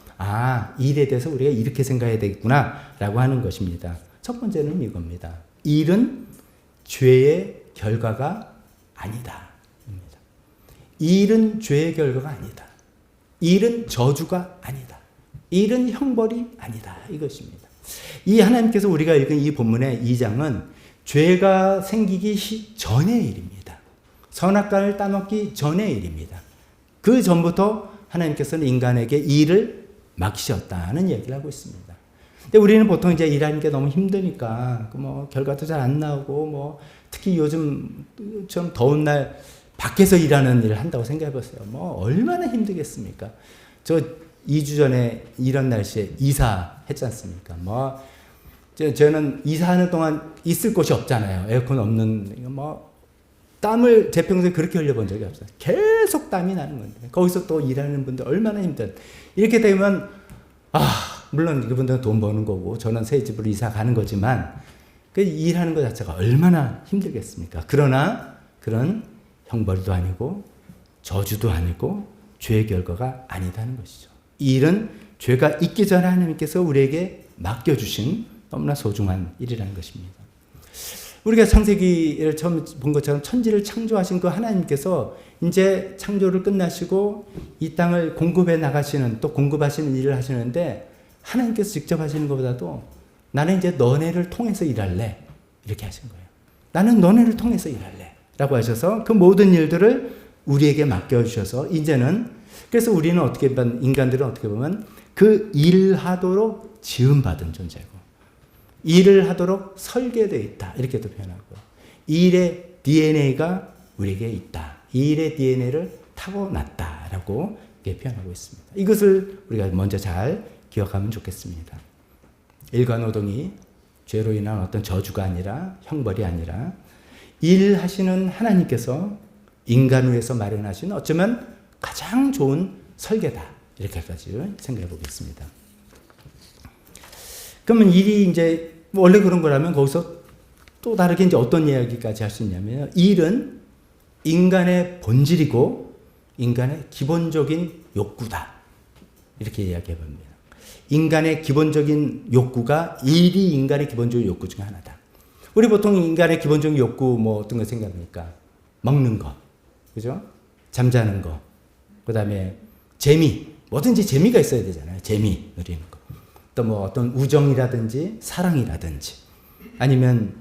일에 대해서 우리가 이렇게 생각해야 되겠구나라고 하는 것입니다. 첫 번째는 이겁니다. 일은 죄의 결과가 아니다. 일은 죄의 결과가 아니다. 일은 저주가 아니다. 일은 형벌이 아니다. 이것입니다. 이 하나님께서 우리가 읽은 이 본문의 2장은 죄가 생기기 전의 일입니다. 선악과를 따먹기 전의 일입니다. 그 전부터 하나님께서는 인간에게 일을 맡기셨다는 얘기를 하고 있습니다. 근데 우리는 보통 이제 일하는 게 너무 힘드니까 뭐 결과도 잘 안 나오고 뭐 특히 요즘 좀 더운 날 밖에서 일하는 일을 한다고 생각해 보세요. 뭐 얼마나 힘들겠습니까? 저 2주 전에 이런 날씨에 이사했지 않습니까? 뭐 저는 이사하는 동안 있을 곳이 없잖아요. 에어컨 없는 뭐 땀을 제 평소에 그렇게 흘려본 적이 없어요. 계속 땀이 나는 건데 거기서 또 일하는 분들 얼마나 힘든. 이렇게 되면 물론 그분들은 돈 버는 거고 저는 새 집으로 이사 가는 거지만 그 일하는 것 자체가 얼마나 힘들겠습니까? 그러나 그런 형벌도 아니고 저주도 아니고 죄의 결과가 아니다는 것이죠. 이 일은 죄가 있기 전에 하나님께서 우리에게 맡겨주신 너무나 소중한 일이라는 것입니다. 우리가 창세기를 처음 본 것처럼 천지를 창조하신 그 하나님께서 이제 창조를 끝나시고 이 땅을 공급해 나가시는 또 공급하시는 일을 하시는데 하나님께서 직접 하시는 것보다도 나는 이제 너네를 통해서 일할래 이렇게 하신 거예요. 나는 너네를 통해서 일할래 라고 하셔서 그 모든 일들을 우리에게 맡겨주셔서 이제는 그래서 우리는 어떻게 보면 인간들은 어떻게 보면 그 일하도록 지음받은 존재고 일을 하도록 설계되어 있다 이렇게도 표현하고 일의 DNA가 우리에게 있다. 이 일의 DNA를 타고났다라고 이렇게 표현하고 있습니다. 이것을 우리가 먼저 잘 기억하면 좋겠습니다. 일과노동이 죄로 인한 어떤 저주가 아니라 형벌이 아니라 일하시는 하나님께서 인간 위해서 마련하신 어쩌면 가장 좋은 설계다. 이렇게까지 생각해 보겠습니다. 그러면 일이 이제 원래 그런 거라면 거기서 또 다르게 이제 어떤 이야기까지 할 수 있냐면 일은 인간의 본질이고 인간의 기본적인 욕구다. 이렇게 이야기해 봅니다. 인간의 기본적인 욕구가 일이 인간의 기본적인 욕구 중에 하나다. 우리 보통 인간의 기본적인 욕구 뭐 어떤 거 생각합니까? 먹는 거. 그죠? 잠자는 거, 그 다음에 재미, 뭐든지 재미가 있어야 되잖아요. 재미 누리는 거. 또 뭐 어떤 우정이라든지 사랑이라든지 아니면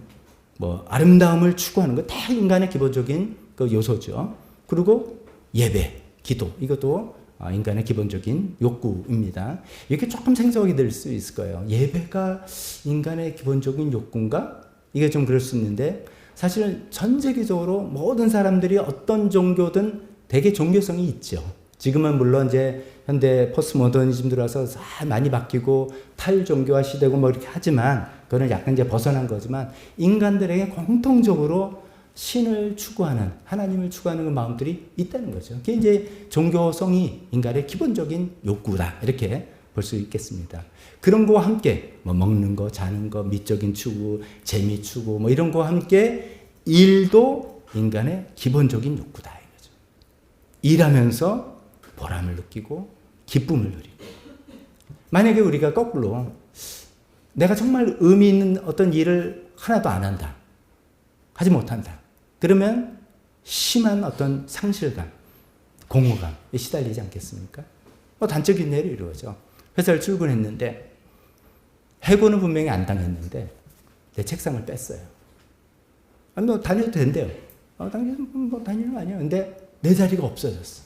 뭐 아름다움을 추구하는 거 다 인간의 기본적인 그 요소죠. 그리고 예배, 기도, 이것도 인간의 기본적인 욕구입니다. 이렇게 조금 생소하게 될 수 있을 거예요. 예배가 인간의 기본적인 욕구인가? 이게 좀 그럴 수 있는데 사실은 전 세계적으로 모든 사람들이 어떤 종교든 되게 종교성이 있죠. 지금은 물론 이제 현대 포스트모더니즘 들어와서 많이 바뀌고 탈종교화 시대고 뭐 이렇게 하지만 그거는 약간 이제 벗어난 거지만 인간들에게 공통적으로 신을 추구하는, 하나님을 추구하는 그 마음들이 있다는 거죠. 그게 이제 종교성이 인간의 기본적인 욕구다, 이렇게 볼 수 있겠습니다. 그런 거와 함께 뭐 먹는 거, 자는 거, 미적인 추구, 재미 추구 뭐 이런 거와 함께 일도 인간의 기본적인 욕구다, 이거죠. 일하면서 보람을 느끼고 기쁨을 누리고. 만약에 우리가 거꾸로 내가 정말 의미 있는 어떤 일을 하나도 안 한다, 하지 못한다, 그러면 심한 어떤 상실감, 공허감에 시달리지 않겠습니까? 단적인 예를 이루어져. 회사를 출근했는데 해고는 분명히 안 당했는데 내 책상을 뺐어요. 뭐 다녀도 된대요. 당연히 뭐 다니는 거 아니야. 근데 내 자리가 없어졌어.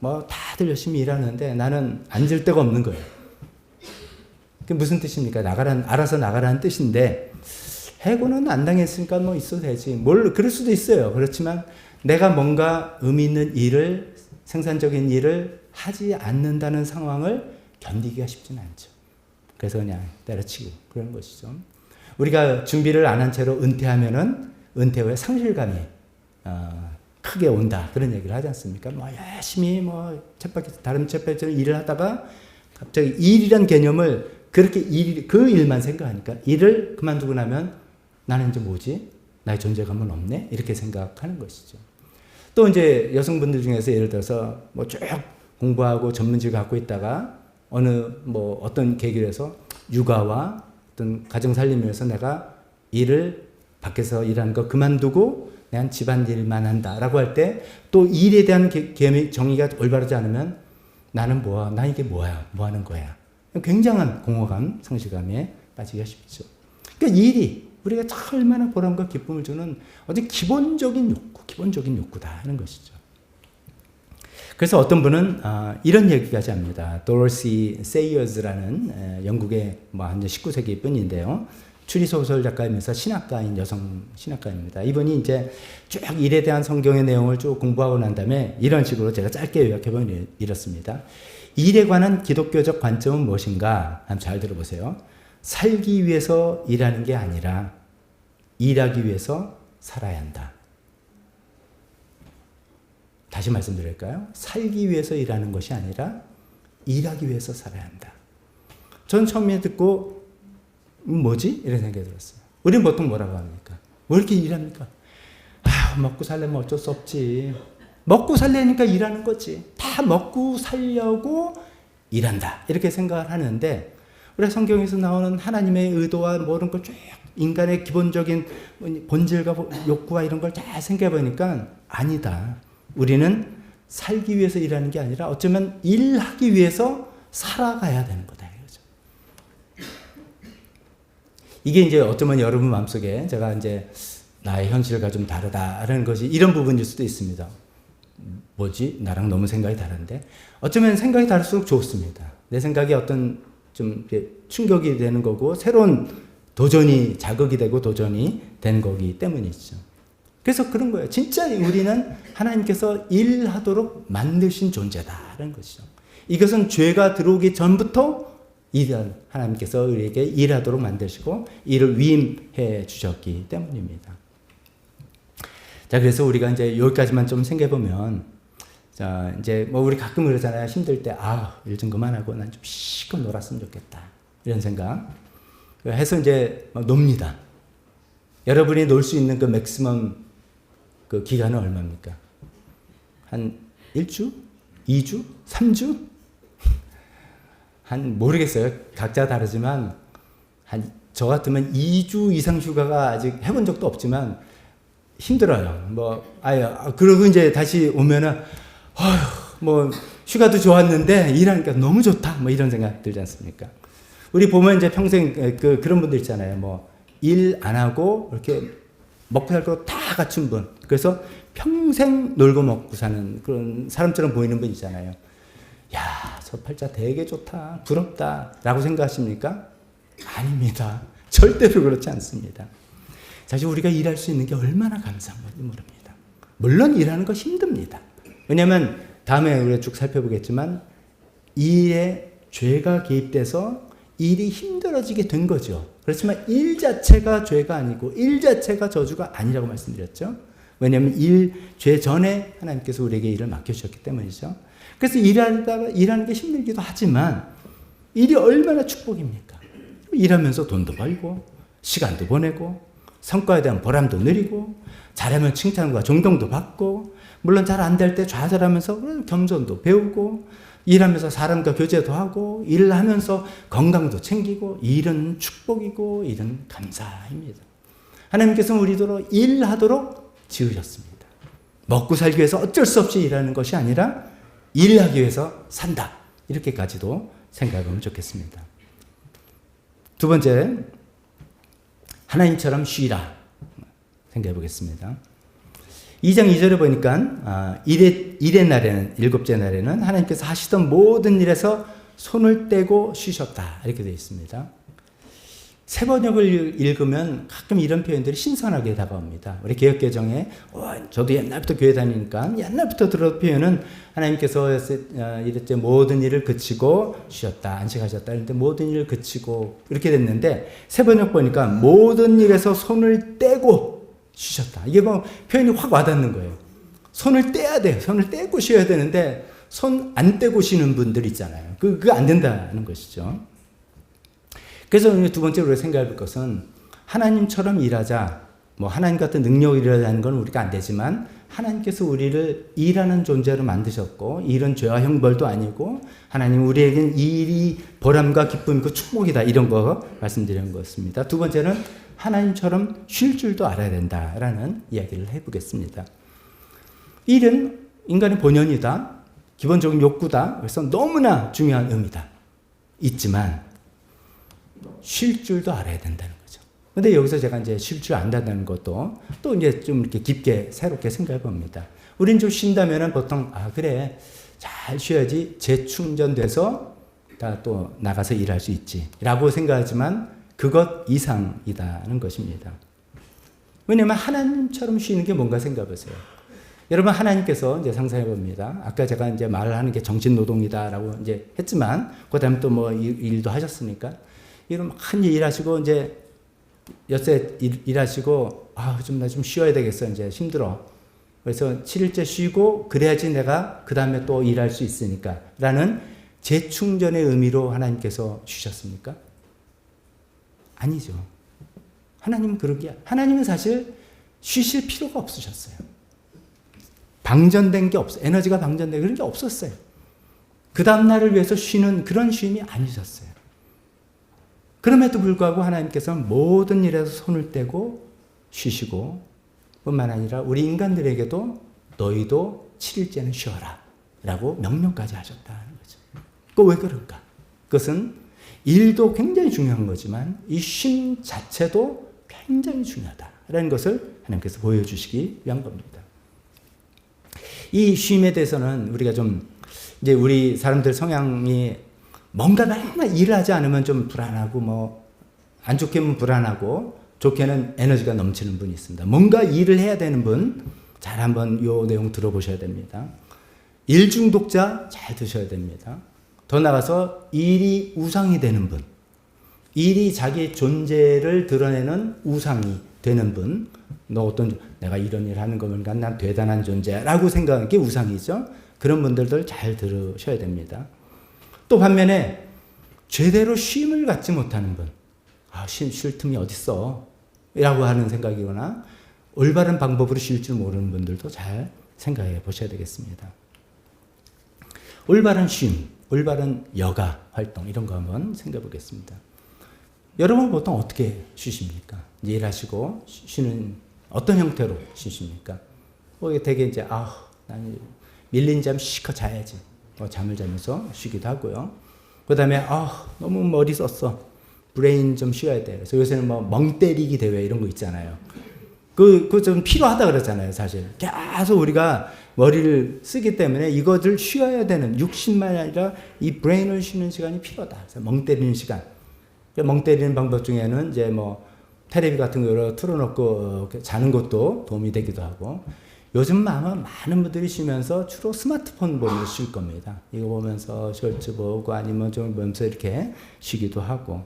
뭐 다들 열심히 일하는데 나는 앉을 데가 없는 거예요. 그게 무슨 뜻입니까? 알아서 나가라는 뜻인데 해고는 안 당했으니까 뭐 있어도 되지. 그럴 수도 있어요. 그렇지만 내가 뭔가 의미 있는 일을, 생산적인 일을 하지 않는다는 상황을 견디기가 쉽지는 않죠. 그래서 그냥 때려치고 그런 것이죠. 우리가 준비를 안 한 채로 은퇴하면은 은퇴 후에 상실감이 크게 온다, 그런 얘기를 하지 않습니까? 뭐 열심히 뭐 다른 쳇바퀴 일을 하다가 갑자기 일이란 개념을 그렇게 그 일만 생각하니까 일을 그만두고 나면 나는 이제 뭐지? 나의 존재감은 없네? 이렇게 생각하는 것이죠. 또 이제 여성분들 중에서 예를 들어서 뭐 쭉 공부하고 전문직을 갖고 있다가 어떤 계기로 해서 육아와 어떤 가정 살림을 위해서 내가 일을 밖에서 일하는 거 그만두고 그냥 집안일만 한다라고 할 때 또 일에 대한 정의가 올바르지 않으면 나는 뭐야? 나 이게 뭐야? 뭐 하는 거야? 굉장한 공허감, 상실감에 빠지기가 쉽죠. 그러니까 일이 우리가 얼마나 보람과 기쁨을 주는 어떤 기본적인 욕구다 하는 것이죠. 그래서 어떤 분은 이런 얘기까지 합니다. 도로시 세이어즈라는 영국의 한 19세기 분인데요. 추리소설 작가이면서 신학가인 여성 신학가입니다. 이분이 이제 쭉 일에 대한 성경의 내용을 쭉 공부하고 난 다음에 이런 식으로 제가 짧게 요약해보면 이렇습니다. 일에 관한 기독교적 관점은 무엇인가? 한번 잘 들어보세요. 살기 위해서 일하는 게 아니라 일하기 위해서 살아야 한다. 다시 말씀드릴까요? 살기 위해서 일하는 것이 아니라 일하기 위해서 살아야 한다. 전 처음에 듣고 뭐지? 이런 생각이 들었어요. 우리는 보통 뭐라고 합니까? 왜 이렇게 일합니까? 먹고 살려면 어쩔 수 없지. 먹고 살려니까 일하는 거지. 다 먹고 살려고 일한다, 이렇게 생각을 하는데 우리가 성경에서 나오는 하나님의 의도와 모든 걸 쭉 인간의 기본적인 본질과 욕구와 이런 걸 잘 생각해 보니까 아니다. 우리는 살기 위해서 일하는 게 아니라 어쩌면 일하기 위해서 살아가야 되는 거다, 이거죠. 이게 이제 어쩌면 여러분 마음속에 제가 이제 나의 현실과 좀 다르다라는 것이 이런 부분일 수도 있습니다. 뭐지? 나랑 너무 생각이 다른데? 어쩌면 생각이 다를수록 좋습니다. 내 생각이 어떤 좀 충격이 되는 거고 새로운 도전이 자극이 되고 도전이 되는 거기 때문이죠. 그래서 그런 거예요. 진짜 우리는 하나님께서 일하도록 만드신 존재다라는 것이죠. 이것은 죄가 들어오기 전부터 하나님께서 우리에게 일하도록 만드시고 일을 위임해 주셨기 때문입니다. 자, 그래서 우리가 이제 여기까지만 좀 생각해보면, 자, 이제 뭐 우리 가끔 그러잖아요. 힘들 때, 일 좀 그만하고 난 좀 실컷 놀았으면 좋겠다, 이런 생각 해서 이제 놉니다. 여러분이 놀 수 있는 그 맥시멈 그 기간은 얼마입니까? 한 1주? 2주? 3주? 모르겠어요. 각자 다르지만 저 같으면 2주 이상 휴가가 아직 해본 적도 없지만 힘들어요. 그러고 이제 다시 오면은, 휴가도 좋았는데 일하니까 너무 좋다. 이런 생각 들지 않습니까? 우리 보면 이제 평생 그런 분들 있잖아요. 일 안 하고 이렇게 먹고 살 거 다 갖춘 분. 그래서 평생 놀고 먹고 사는 그런 사람처럼 보이는 분 있잖아요. 야, 저 팔자 되게 좋다. 부럽다. 라고 생각하십니까? 아닙니다. 절대로 그렇지 않습니다. 사실 우리가 일할 수 있는 게 얼마나 감사한 건지 모릅니다. 물론 일하는 거 힘듭니다. 왜냐하면 다음에 우리가 쭉 살펴보겠지만 일에 죄가 개입돼서 일이 힘들어지게 된 거죠. 그렇지만 일 자체가 죄가 아니고 일 자체가 저주가 아니라고 말씀드렸죠. 왜냐하면 죄 전에 하나님께서 우리에게 일을 맡겨주셨기 때문이죠. 그래서 일하는 게 힘들기도 하지만 일이 얼마나 축복입니까? 일하면서 돈도 벌고 시간도 보내고 성과에 대한 보람도 누리고 잘하면 칭찬과 존경도 받고 물론 잘 안 될 때 좌절하면서 겸손도 배우고 일하면서 사람과 교제도 하고 일을 하면서 건강도 챙기고 일은 축복이고 일은 감사입니다. 하나님께서는 우리도 일하도록 지으셨습니다. 먹고 살기 위해서 어쩔 수 없이 일하는 것이 아니라 일하기 위해서 산다. 이렇게까지도 생각하면 좋겠습니다. 두 번째, 하나님처럼 쉬라. 생각해 보겠습니다. 2장 2절에 보니까 일의 날에는, 일곱째 날에는 하나님께서 하시던 모든 일에서 손을 떼고 쉬셨다. 이렇게 되어 있습니다. 세번역을 읽으면 가끔 이런 표현들이 신선하게 다가옵니다. 우리 개역개정에 저도 옛날부터 교회 다니니까 옛날부터 들었던 표현은 하나님께서 이랬죠. 모든 일을 그치고 쉬었다. 안식하셨다. 그런데 모든 일을 그치고 이렇게 됐는데 세번역 보니까 모든 일에서 손을 떼고 쉬셨다. 이게 표현이 확 와닿는 거예요. 손을 떼야 돼요. 손을 떼고 쉬어야 되는데 손 안 떼고 쉬는 분들 있잖아요. 그거 안 된다는 것이죠. 그래서 두 번째로 우리가 생각해 볼 것은 하나님처럼 일하자. 하나님 같은 능력을 일하자는 건 우리가 안 되지만 하나님께서 우리를 일하는 존재로 만드셨고 일은 죄와 형벌도 아니고 하나님 우리에겐 이 일이 보람과 기쁨이고 축복이다. 이런 거 말씀드리는 것입니다. 두 번째는 하나님처럼 쉴 줄도 알아야 된다라는 이야기를 해보겠습니다. 일은 인간의 본연이다. 기본적인 욕구다. 그래서 너무나 중요한 의미다. 있지만 쉴 줄도 알아야 된다는 거죠. 근데 여기서 제가 이제 쉴 줄 안다는 것도 또 이제 좀 이렇게 깊게 새롭게 생각해 봅니다. 우린 좀 쉰다면은 보통 그래 잘 쉬어야지 재충전돼서 다 또 나가서 일할 수 있지라고 생각하지만 그것 이상이다는 것입니다. 왜냐하면 하나님처럼 쉬는 게 뭔가 생각해 보세요. 여러분 하나님께서 이제 상상해 봅니다. 아까 제가 이제 말을 하는 게 정신 노동이다라고 이제 했지만 그다음에 또 일도 하셨으니까 이런 많이 일하시고 이제 엿새 일하시고 나 좀 쉬어야 되겠어. 이제 힘들어. 그래서 7일째 쉬고 그래야지 내가 그 다음에 또 일할 수 있으니까 라는 재충전의 의미로 하나님께서 주셨습니까? 아니죠. 하나님은 사실 쉬실 필요가 없으셨어요. 방전된 게 없어요. 에너지가 방전된 그런 게 없었어요. 그 다음날을 위해서 쉬는 그런 쉼이 아니셨어요. 그럼에도 불구하고 하나님께서는 모든 일에서 손을 떼고 쉬시고 뿐만 아니라 우리 인간들에게도 너희도 7일째는 쉬어라 라고 명령까지 하셨다는 거죠. 왜 그럴까? 그것은 일도 굉장히 중요한 거지만 이 쉼 자체도 굉장히 중요하다라는 것을 하나님께서 보여주시기 위한 겁니다. 이 쉼에 대해서는 우리가 좀 이제 우리 사람들 성향이 뭔가 맨날 일을 하지 않으면 좀 불안하고 안 좋게는 불안하고 좋게는 에너지가 넘치는 분이 있습니다. 뭔가 일을 해야 되는 분 잘 한번 이 내용 들어보셔야 됩니다. 일 중독자 잘 드셔야 됩니다. 더 나아가서 일이 우상이 되는 분, 일이 자기 존재를 드러내는 우상이 되는 분, 내가 이런 일을 하는 거니까 난 대단한 존재라고 생각하는 게 우상이죠. 그런 분들도 잘 들으셔야 됩니다. 또 반면에 제대로 쉼을 갖지 못하는 분, 쉴 틈이 어딨어 라고 하는 생각이거나 올바른 방법으로 쉴 줄 모르는 분들도 잘 생각해 보셔야 되겠습니다. 올바른 쉼, 올바른 여가 활동 이런 거 한번 생각해 보겠습니다. 여러분 보통 어떻게 쉬십니까? 이제 일하시고 쉬는 어떤 형태로 쉬십니까? 이게 되게 이제 나는 밀린 잠 시커 자야지. 잠을 자면서 쉬기도 하고요. 그 다음에 너무 머리 썼어. 브레인 좀 쉬어야 돼. 그래서 요새는 뭐 멍 때리기 대회 이런 거 있잖아요. 그 좀 필요하다 그러잖아요, 사실. 계속 우리가 머리를 쓰기 때문에 이것을 쉬어야 되는, 육신만 아니라 이 브레인을 쉬는 시간이 필요하다. 그래서 멍 때리는 시간. 멍 때리는 방법 중에는 이제 뭐 테레비 같은 거 틀어놓고 자는 것도 도움이 되기도 하고, 요즘 아마 많은 분들이 쉬면서 주로 스마트폰 보면서 쉴 겁니다. 이거 보면서 셔츠 보고 아니면 좀 보면서 이렇게 쉬기도 하고,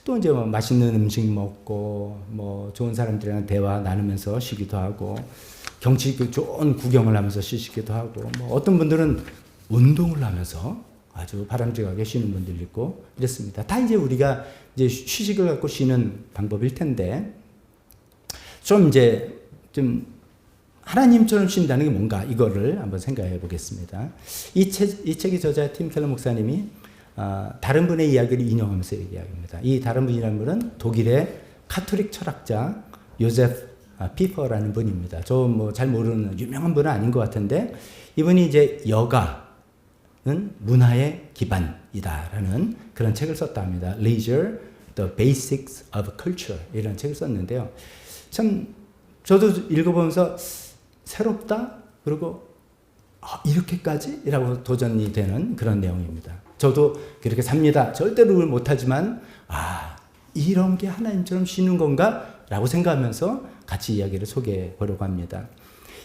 또 이제 뭐 맛있는 음식 먹고 뭐 좋은 사람들이랑 대화 나누면서 쉬기도 하고, 경치 좋은 구경을 하면서 쉬시기도 하고, 뭐 어떤 분들은 운동을 하면서 아주 바람직하게 쉬는 분들 있고 이렇습니다. 다 이제 우리가 이제 휴식을 갖고 쉬는 방법일 텐데, 좀 하나님처럼 쉰다는 게 뭔가, 이거를 한번 생각해 보겠습니다. 이 책의 저자 팀 켈러 목사님이 다른 분의 이야기를 인용하면서 이야기합니다. 이 다른 분이라는 분은 독일의 카톨릭 철학자 요제프 피퍼라는 분입니다. 저 뭐 잘 모르는 유명한 분은 아닌 것 같은데, 이분이 이제 여가는 문화의 기반이다라는 그런 책을 썼다 합니다. Leisure, The Basics of Culture 이런 책을 썼는데요. 참 저도 읽어보면서 새롭다, 그리고 이렇게까지? 이라고 도전이 되는 그런 내용입니다. 저도 그렇게 삽니다. 절대로 못하지만 이런 게 하나님처럼 쉬는 건가? 라고 생각하면서 같이 이야기를 소개해 보려고 합니다.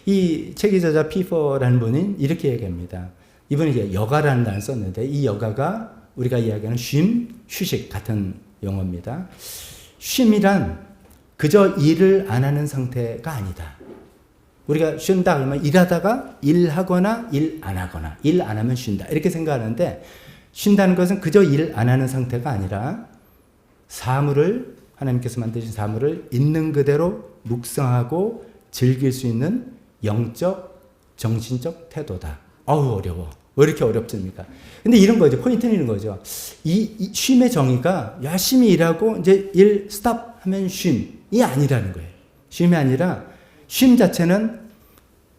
이 책의 저자 피퍼라는 분은 이렇게 얘기합니다. 이분이 이제 여가라는 단어를 썼는데, 이 여가가 우리가 이야기하는 쉼, 휴식 같은 용어입니다. 쉼이란 그저 일을 안 하는 상태가 아니다. 우리가 쉰다 그러면 일하다가 일하거나 일 안 하거나, 일 안 하면 쉰다 이렇게 생각하는데, 쉰다는 것은 그저 일 안 하는 상태가 아니라 하나님께서 만드신 사물을 있는 그대로 묵상하고 즐길 수 있는 영적, 정신적 태도다. 어려워. 왜 이렇게 어렵습니까? 근데 이런 거죠. 포인트는 이런 거죠. 이 쉼의 정의가 열심히 일하고 이제 일 스탑 하면 쉼이 아니라는 거예요. 쉼이 아니라, 쉼 자체는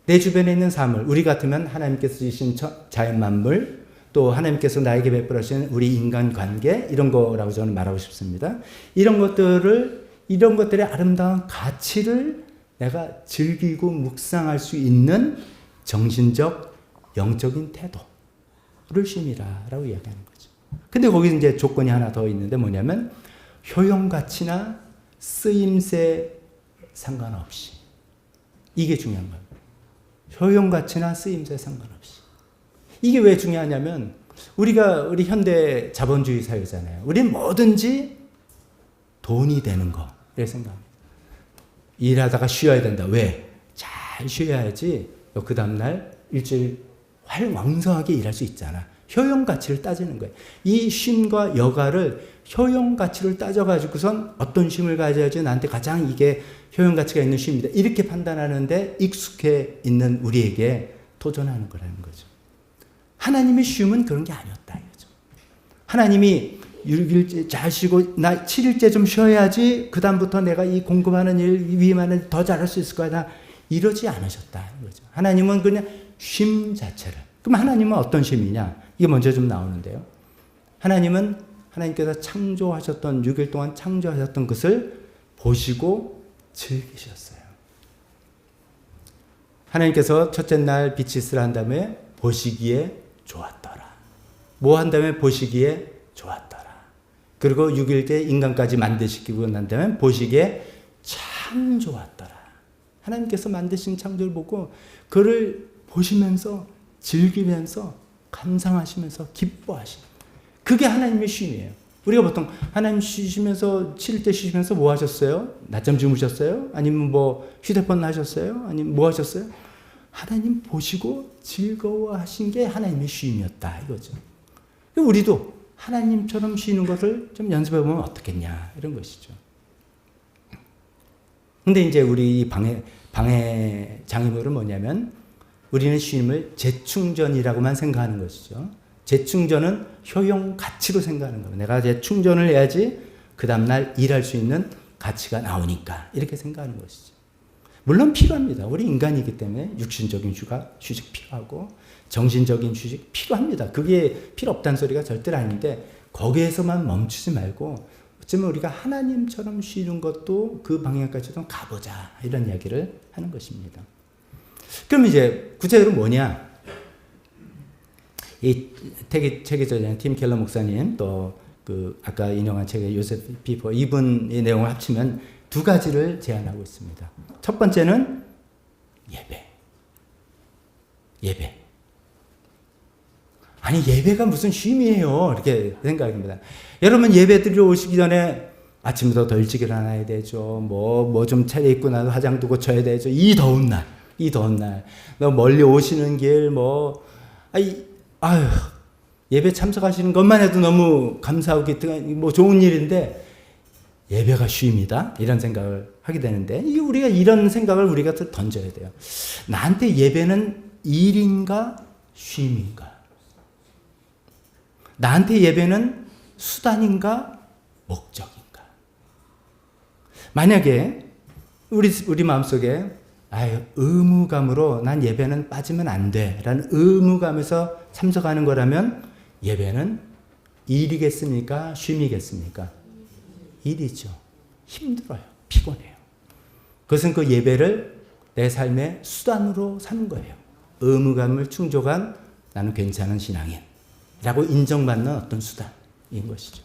내 주변에 있는 사물, 우리 같으면 하나님께서 주신 자연 만물, 또 하나님께서 나에게 베풀어 주신 우리 인간 관계, 이런 거라고 저는 말하고 싶습니다. 이런 것들의 아름다운 가치를 내가 즐기고 묵상할 수 있는 정신적, 영적인 태도를 쉼이라고 이야기하는 거죠. 근데 거기 이제 조건이 하나 더 있는데 뭐냐면, 효용 가치나 쓰임새 상관없이. 이게 중요한 거예요. 효용 가치나 쓰임새 상관없이. 이게 왜 중요하냐면, 우리 현대 자본주의 사회잖아요. 우리는 뭐든지 돈이 되는 거 이렇게 생각합니다. 일하다가 쉬어야 된다. 왜? 잘 쉬어야지 그 다음날 일주일 왕성하게 일할 수 있잖아. 효용 가치를 따지는 거예요. 이 쉼과 여가를 효용 가치를 따져가지고선 어떤 쉼을 가져야지 나한테 가장 이게 효용 가치가 있는 쉼이다, 이렇게 판단하는데 익숙해 있는 우리에게 도전하는 거라는 거죠. 하나님의 쉼은 그런 게 아니었다 이거죠. 하나님이 6일째 잘 쉬고 나 7일째 좀 쉬어야지 그 다음부터 내가 이 공급하는 일, 위임하는 일 더 잘할 수 있을 거야, 이러지 않으셨다는 거죠. 하나님은 그냥 쉼 자체를. 그럼 하나님은 어떤 쉼이냐? 이게 먼저 좀 나오는데요. 하나님께서 창조하셨던 6일 동안 창조하셨던 것을 보시고 즐기셨어요. 하나님께서 첫째 날 빛이 있으라 한 다음에 보시기에 좋았더라. 뭐 한 다음에 보시기에 좋았더라. 그리고 6일째 인간까지 만드시키고 난 다음에 보시기에 참 좋았더라. 하나님께서 만드신 창조를 보고 그를 보시면서 즐기면서 감상하시면서 기뻐하시는, 그게 하나님의 쉼이에요. 우리가 보통 하나님 쉬시면서 7일째 쉬시면서 뭐 하셨어요? 낮잠 주무셨어요? 아니면 뭐 휴대폰 하셨어요? 아니면 뭐 하셨어요? 하나님 보시고 즐거워하신 게 하나님의 쉼이었다 이거죠. 우리도 하나님처럼 쉬는 것을 좀 연습해 보면 어떻겠냐 이런 것이죠. 근데 이제 우리 방해 장애물은 뭐냐면, 우리는 쉼을 재충전이라고만 생각하는 것이죠. 재충전은 효용 가치로 생각하는 거예요. 내가 재충전을 해야지 그 다음날 일할 수 있는 가치가 나오니까 이렇게 생각하는 것이죠. 물론 필요합니다. 우리 인간이기 때문에 육신적인 휴식 필요하고 정신적인 휴식 필요합니다. 그게 필요 없다는 소리가 절대 아닌데 거기에서만 멈추지 말고 어쩌면 우리가 하나님처럼 쉬는 것도 그 방향까지 좀 가보자 이런 이야기를 하는 것입니다. 그럼 이제 구체적으로 뭐냐? 이 책의 저자 팀 켈러 목사님 또 그 아까 인용한 책의 요셉 피퍼 이분의 내용을 합치면 두 가지를 제안하고 있습니다. 첫 번째는 예배. 아니 예배가 무슨 쉼이에요 이렇게 생각합니다. 여러분 예배 드리러 오시기 전에 아침부터 더 일찍 일어나야 되죠. 뭐 좀 차려입고 나서 화장도 고쳐야 되죠. 이 더운 날 너 멀리 오시는 길 예배 참석하시는 것만 해도 너무 감사하고 뭐 좋은 일인데 예배가 쉼이다 이런 생각을 하게 되는데 우리가 이런 생각을 우리가 던져야 돼요. 나한테 예배는 일인가 쉼인가? 나한테 예배는 수단인가 목적인가? 만약에 우리 마음속에 의무감으로 난 예배는 빠지면 안 돼 라는 의무감에서 참석하는 거라면 예배는 일이겠습니까? 쉼이겠습니까? 일이죠. 힘들어요. 피곤해요. 그것은 그 예배를 내 삶의 수단으로 사는 거예요. 의무감을 충족한 나는 괜찮은 신앙인 라고 인정받는 어떤 수단인 것이죠.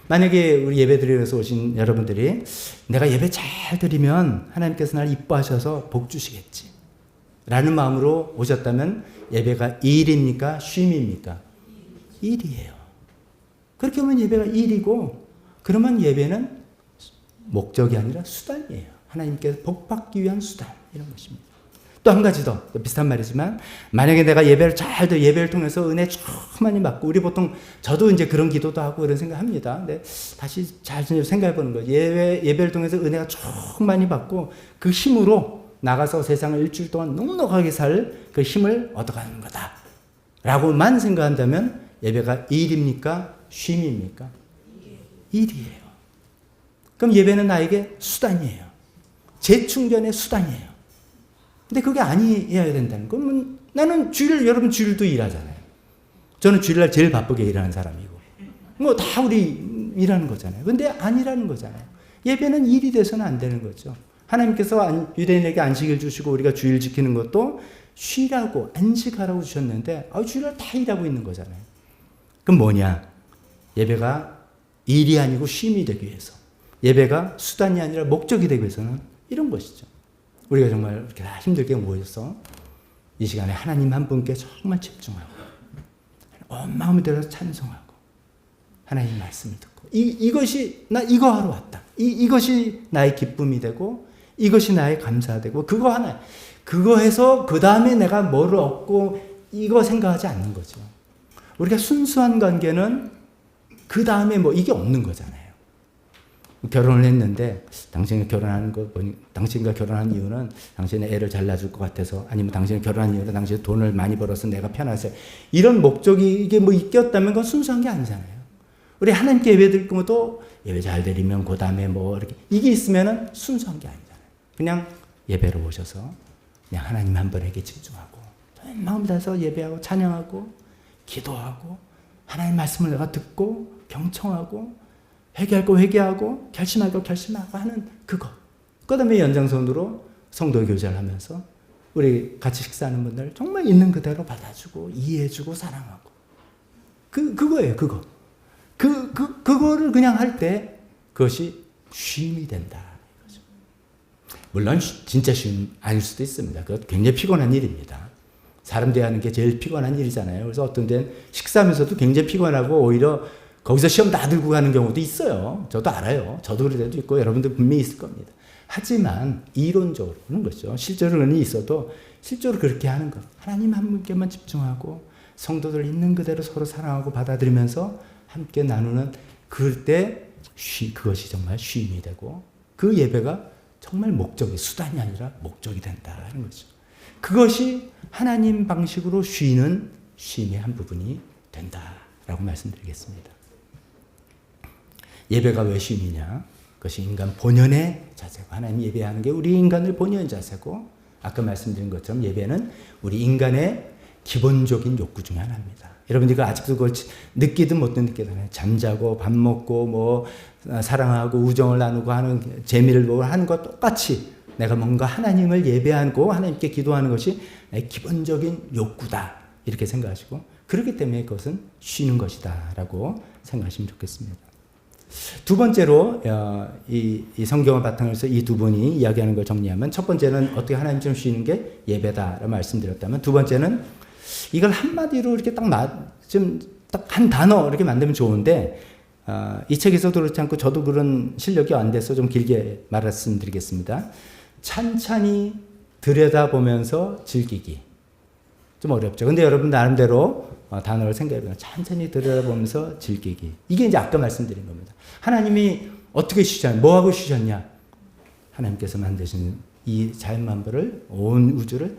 만약에 우리 예배 드리면서 오신 여러분들이 내가 예배 잘 드리면 하나님께서 나를 이뻐하셔서 복 주시겠지 라는 마음으로 오셨다면 예배가 일입니까? 쉼입니까? 일이에요. 그렇게 보면 예배가 일이고 그러면 예배는 목적이 아니라 수단이에요. 하나님께서 복 받기 위한 수단 이런 것입니다. 또 한 가지 더 비슷한 말이지만 만약에 내가 예배를 통해서 은혜 쭉 많이 받고 우리 보통 저도 이제 그런 기도도 하고 그런 생각합니다. 근데 다시 잘 생각해 보는 거예요. 예배를 통해서 은혜가 쭉 많이 받고 그 힘으로 나가서 세상을 일주일 동안 넉넉하게 살 그 힘을 얻어가는 거다 라고만 생각한다면 예배가 일입니까? 쉼입니까? 일이에요. 그럼 예배는 나에게 수단이에요. 재충전의 수단이에요. 근데 그게 아니어야 된다는 건 나는 여러분 주일도 일하잖아요. 저는 주일날 제일 바쁘게 일하는 사람이고 뭐 다 우리 일하는 거잖아요. 근데 아니라는 거잖아요. 예배는 일이 돼서는 안 되는 거죠. 하나님께서 유대인에게 안식일 주시고 우리가 주일 지키는 것도 쉬라고 안식하라고 주셨는데 주일날 다 일하고 있는 거잖아요. 그럼 뭐냐? 예배가 일이 아니고 쉼이 되기 위해서 예배가 수단이 아니라 목적이 되기 위해서는 이런 것이죠. 우리가 정말 이렇게 다 힘들게 모여서 이 시간에 하나님 한 분께 정말 집중하고 온 마음을 들여서 찬송하고 하나님 말씀을 듣고 이것이 나 이거 하러 왔다. 이것이 나의 기쁨이 되고 이것이 나의 감사되고 그거 하나 그거 해서 그 다음에 내가 뭐를 얻고 이거 생각하지 않는 거죠. 우리가 순수한 관계는 그 다음에 뭐 이게 없는 거잖아요. 결혼을 했는데 당신과 결혼한 이유는 당신의 애를 잘 낳아줄 것 같아서 아니면 당신이 결혼한 이유는 당신이 돈을 많이 벌어서 내가 편해서 이런 목적이 이게 뭐 있겠다면 그건 순수한 게 아니잖아요. 우리 하나님께 예배 드릴 것도 예배 잘 드리면 그 다음에 뭐 이렇게 이게 있으면은 순수한 게 아니잖아요. 그냥 예배로 오셔서 그냥 하나님 한 분에게 집중하고 마음 다해서 예배하고 찬양하고 기도하고 하나님 말씀을 내가 듣고 경청하고 회개할 거 회개하고 결심할 거 결심하고 하는 그거. 그 다음에 연장선으로 성도 교제를 하면서 우리 같이 식사하는 분들 정말 있는 그대로 받아주고 이해해주고 사랑하고 그거예요. 그거. 그거를 그냥 할 때 그것이 쉼이 된다. 이거죠. 물론 진짜 쉼 아닐 수도 있습니다. 그것 굉장히 피곤한 일입니다. 사람 대하는 게 제일 피곤한 일이잖아요. 그래서 어떤 데는 식사하면서도 굉장히 피곤하고 오히려 거기서 시험 다 들고 가는 경우도 있어요. 저도 알아요. 저도 그럴 때도 있고 여러분들 분명히 있을 겁니다. 하지만 이론적으로 그런 거죠. 실제로는 있어도 실제로 그렇게 하는 것. 하나님 한 분께만 집중하고 성도들 있는 그대로 서로 사랑하고 받아들이면서 함께 나누는 그럴 때 그것이 정말 쉼이 되고 그 예배가 정말 목적이 수단이 아니라 목적이 된다 하는 거죠. 그것이 하나님 방식으로 쉬는 쉼의 한 부분이 된다라고 말씀드리겠습니다. 예배가 왜 쉼이냐? 그것이 인간 본연의 자세고 하나님 예배하는 게 우리 인간의 본연 자세고 아까 말씀드린 것처럼 예배는 우리 인간의 기본적인 욕구 중에 하나입니다. 여러분들 아직도 그걸 느끼든 못 느끼든 잠자고 밥 먹고 뭐 사랑하고 우정을 나누고 하는 재미를 보고 하는 것 똑같이 내가 뭔가 하나님을 예배하고 하나님께 기도하는 것이 내 기본적인 욕구다 이렇게 생각하시고 그렇기 때문에 그것은 쉬는 것이다 라고 생각하시면 좋겠습니다. 두 번째로 이 성경을 바탕으로 해서 이 두 분이 이야기하는 걸 정리하면 첫 번째는 어떻게 하나님처럼 쉬는 게 예배다라고 말씀드렸다면 두 번째는 이걸 한마디로 이렇게 딱 한 단어 이렇게 만들면 좋은데 이 책에서도 그렇지 않고 저도 그런 실력이 안 돼서 좀 길게 말씀드리겠습니다. 찬찬히 들여다보면서 즐기기. 좀 어렵죠. 근데 여러분 나름대로 단어를 생각해보면 찬찬히 들여다보면서 즐기기. 이게 이제 아까 말씀드린 겁니다. 하나님이 어떻게 쉬셨냐? 뭐하고 쉬셨냐? 하나님께서 만드신 이 자연만물을 온 우주를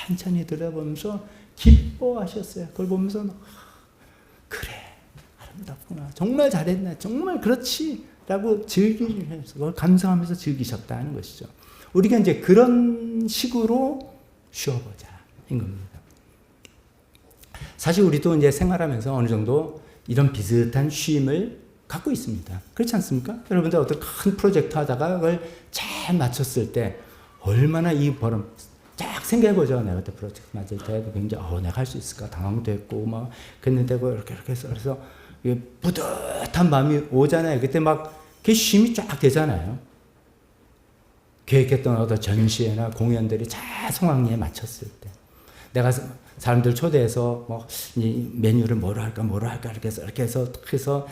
찬찬히 들여다보면서 기뻐하셨어요. 그걸 보면서 그래 아름답구나. 정말 잘했네. 정말 그렇지. 라고 즐기면서 그걸 감상하면서 즐기셨다 하는 것이죠. 우리가 이제 그런 식으로 쉬어보자 인 겁니다. 사실 우리도 이제 생활하면서 어느 정도 이런 비슷한 쉼을 갖고 있습니다. 그렇지 않습니까? 여러분들 어떤 큰 프로젝트 하다가 그걸 잘 마쳤을 때 얼마나 이 보람 쫙 생각해보죠. 내가 그때 프로젝트 맞을 때 굉장히 내가 할 수 있을까 당황도 했고 막 그랬는데 이렇게 해서 그래서 뿌듯한 마음이 오잖아요. 그때 막 그 쉼이 쫙 되잖아요. 계획했던 어떤 전시회나 공연들이 잘 성황리에 맞췄을 때 내가 사람들 초대해서 뭐 메뉴를 뭐로 할까 이렇게 해서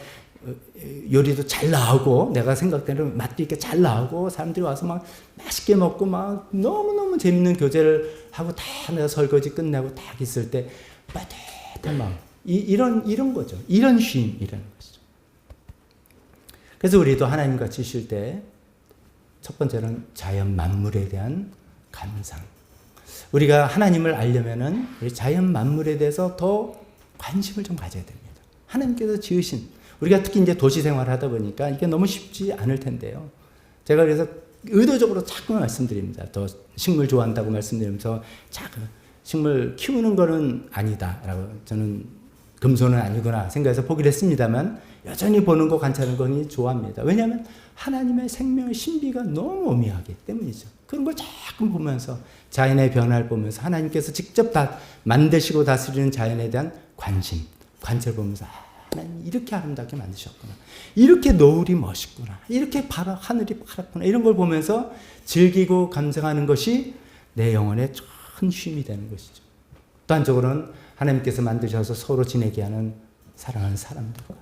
요리도 잘 나오고 내가 생각대로 맛도 있게 잘 나오고 사람들이 와서 막 맛있게 먹고 막 너무너무 재밌는 교제를 하고 다 내가 설거지 끝내고 딱 있을 때 빠듯한 마음 이런 거죠. 이런 쉼이라는 것이죠. 그래서 우리도 하나님 같이 쉴 때 첫 번째는 자연 만물에 대한 감상. 우리가 하나님을 알려면은 자연 만물에 대해서 더 관심을 좀 가져야 됩니다. 하나님께서 지으신 우리가 특히 이제 도시 생활을 하다 보니까 이게 너무 쉽지 않을 텐데요. 제가 그래서 의도적으로 자꾸 말씀드립니다. 더 식물 좋아한다고 말씀드리면서 자꾸 식물 키우는 거는 아니다라고 저는 금손은 아니구나 생각해서 포기를 했습니다만 여전히 보는 거 관찰하는 거니 좋아합니다. 왜냐하면 하나님의 생명의 신비가 너무 오묘하기 때문이죠. 그런 걸 자꾸 보면서 자연의 변화를 보면서 하나님께서 직접 다 만드시고 다스리는 자연에 대한 관찰을 보면서 하나님 이렇게 아름답게 만드셨구나. 이렇게 노을이 멋있구나. 이렇게 하늘이 파랗구나. 이런 걸 보면서 즐기고 감상하는 것이 내 영혼의 큰 쉼이 되는 것이죠. 또 한쪽으로는 하나님께서 만드셔서 서로 지내게 하는 사랑하는 사람들과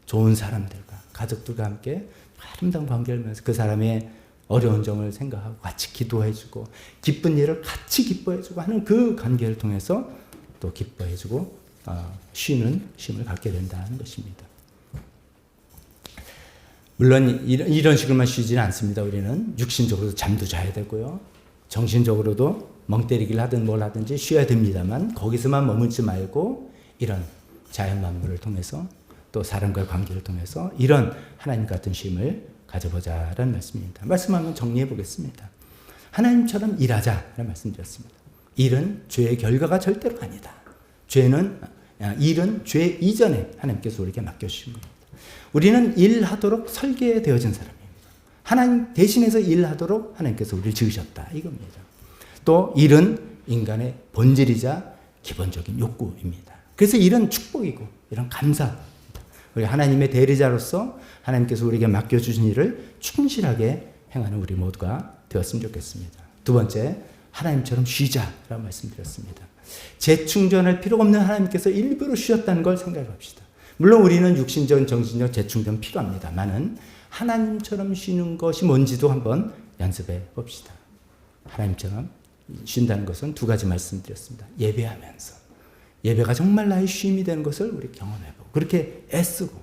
좋은 사람들과 가족들과 함께 아름다운 관계를 하면서 그 사람의 어려운 점을 생각하고 같이 기도해주고 기쁜 일을 같이 기뻐해주고 하는 그 관계를 통해서 또 기뻐해주고 쉬는 쉼을 갖게 된다는 것입니다. 물론 이런 식으로만 쉬지는 않습니다. 우리는 육신적으로도 잠도 자야 되고요. 정신적으로도 멍 때리기를 하든 뭘 하든지 쉬어야 됩니다만 거기서만 머물지 말고 이런 자연 만물을 통해서 또 사람과의 관계를 통해서 이런 하나님 같은 쉼을 가져보자라는 말씀입니다. 말씀하면 정리해 보겠습니다. 하나님처럼 일하자라는 말씀드렸습니다. 일은 죄의 결과가 절대로 아니다. 일은 죄 이전에 하나님께서 우리에게 맡겨주신 겁니다. 우리는 일하도록 설계되어진 사람입니다. 하나님 대신해서 일하도록 하나님께서 우리를 지으셨다 이겁니다. 또 일은 인간의 본질이자 기본적인 욕구입니다. 그래서 일은 축복이고 이런 감사입니다. 우리 하나님의 대리자로서 하나님께서 우리에게 맡겨주신 일을 충실하게 행하는 우리 모두가 되었으면 좋겠습니다. 두 번째, 하나님처럼 쉬자라고 말씀드렸습니다. 재충전할 필요가 없는 하나님께서 일부러 쉬었다는 걸 생각합시다. 물론 우리는 육신적, 정신적 재충전 필요합니다만은 하나님처럼 쉬는 것이 뭔지도 한번 연습해 봅시다. 하나님처럼 쉰다는 것은 두 가지 말씀드렸습니다. 예배하면서 예배가 정말 나의 쉼이 되는 것을 우리 경험해보고 그렇게 애쓰고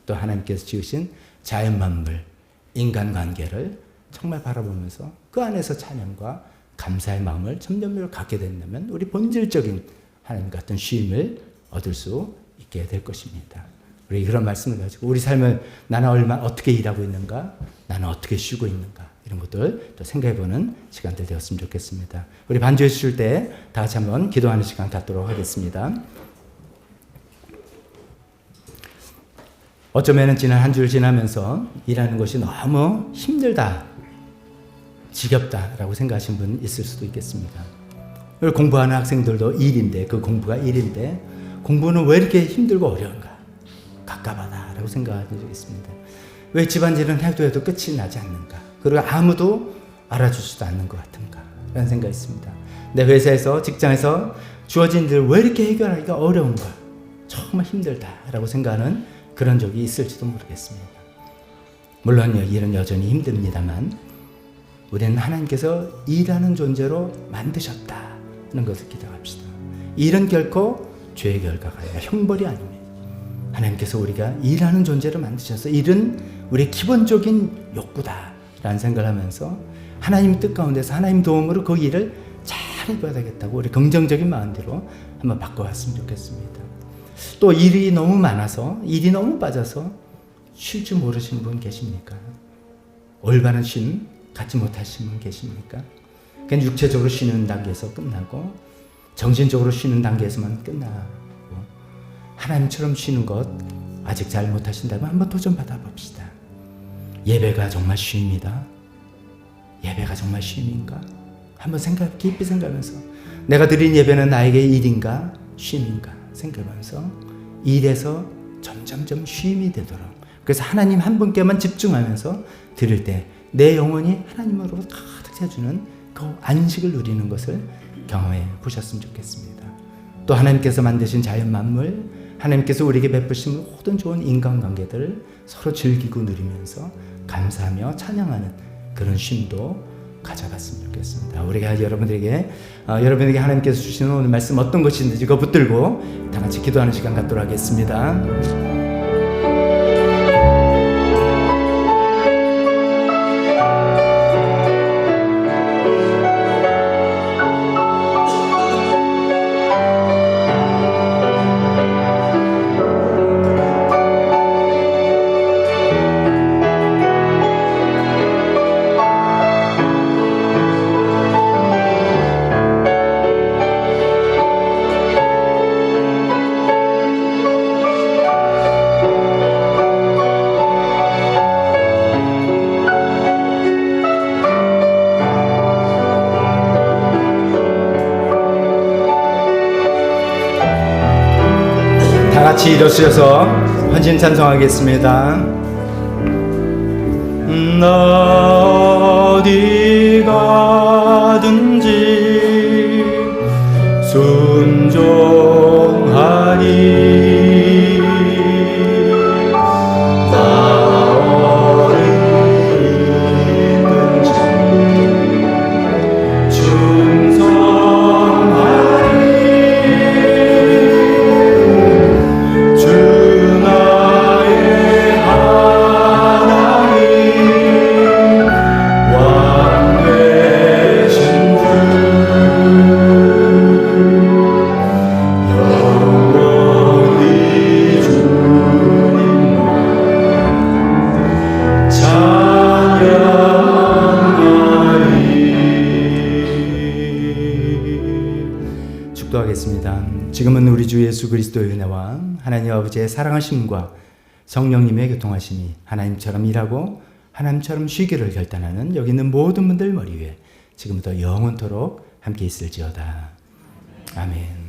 또 하나님께서 지으신 자연 만물, 인간관계를 정말 바라보면서 그 안에서 찬양과 감사의 마음을 점점 갖게 된다면 우리 본질적인 하나님 같은 쉼을 얻을 수 있게 될 것입니다. 우리 그런 말씀을 가지고 우리 삶을 나는 어떻게 일하고 있는가, 나는 어떻게 쉬고 있는가, 이런 것들 또 생각해보는 시간들 되었으면 좋겠습니다. 우리 반주해 주실 때 다 같이 한번 기도하는 시간 갖도록 하겠습니다. 어쩌면 지난 한 주를 지나면서 일하는 것이 너무 힘들다, 지겹다라고 생각하시는 분 있을 수도 있겠습니다. 공부하는 학생들도 일인데, 그 공부가 일인데 공부는 왜 이렇게 힘들고 어려운가, 갑갑하다라고 생각하시겠습니다. 왜 집안일은 해도 끝이 나지 않는가, 그리고 아무도 알아주지도 않는 것 같은가 라는 생각이 있습니다. 내 회사에서, 직장에서 주어진 일을 왜 이렇게 해결하기가 어려운가, 정말 힘들다라고 생각하는 그런 적이 있을지도 모르겠습니다. 물론 일은 여전히 힘듭니다만 우리는 하나님께서 일하는 존재로 만드셨다는 것을 기억합시다. 일은 결코 죄의 결과가 아니라 형벌이 아닙니다. 하나님께서 우리가 일하는 존재로 만드셔서 일은 우리의 기본적인 욕구다라는 생각을 하면서 하나님 뜻 가운데서 하나님 도움으로 그 일을 잘 해봐야 되겠다고 우리 긍정적인 마음대로 한번 바꿔봤으면 좋겠습니다. 또 일이 너무 많아서, 일이 너무 빠져서 쉴 줄 모르시는 분 계십니까? 올바른 쉼 갖지 못하시는 분 계십니까? 그냥 육체적으로 쉬는 단계에서 끝나고 정신적으로 쉬는 단계에서만 끝나고 하나님처럼 쉬는 것 아직 잘 못하신다면 한번 도전 받아봅시다. 예배가 정말 쉼이다. 예배가 정말 쉼인가? 한번 깊이 생각하면서 내가 드린 예배는 나에게 일인가 쉼인가 생각하면서 일에서 점점점 쉼이 되도록, 그래서 하나님 한 분께만 집중하면서 드릴 때 내 영혼이 하나님으로 가득 채워주는 그 안식을 누리는 것을 경험해 보셨으면 좋겠습니다. 또 하나님께서 만드신 자연 만물, 하나님께서 우리에게 베푸신 모든 좋은 인간관계들을 서로 즐기고 누리면서 감사하며 찬양하는 그런 쉼도 가져봤으면 좋겠습니다. 우리가 여러분에게 하나님께서 주시는 오늘 말씀 어떤 것인지 그거 붙들고 다 같이 기도하는 시간 갖도록 하겠습니다. 같이 일어서셔서 헌신 찬송하겠습니다. 나 어디 가든지 순종하리. 나 어디든지 충성하리. 주 나의 하나님 왕 되신 주 영원히 주님만 찬양하리. 축도하겠습니다. 지금은 우리 주 예수 그리스도의 은혜와 하나님 아버지의 사랑하심과 성령님의 교통하심이 하나님처럼 일하고 하나님처럼 쉬기를 결단하는 여기 있는 모든 분들 머리 위에 지금부터 영원토록 함께 있을지어다. 아멘.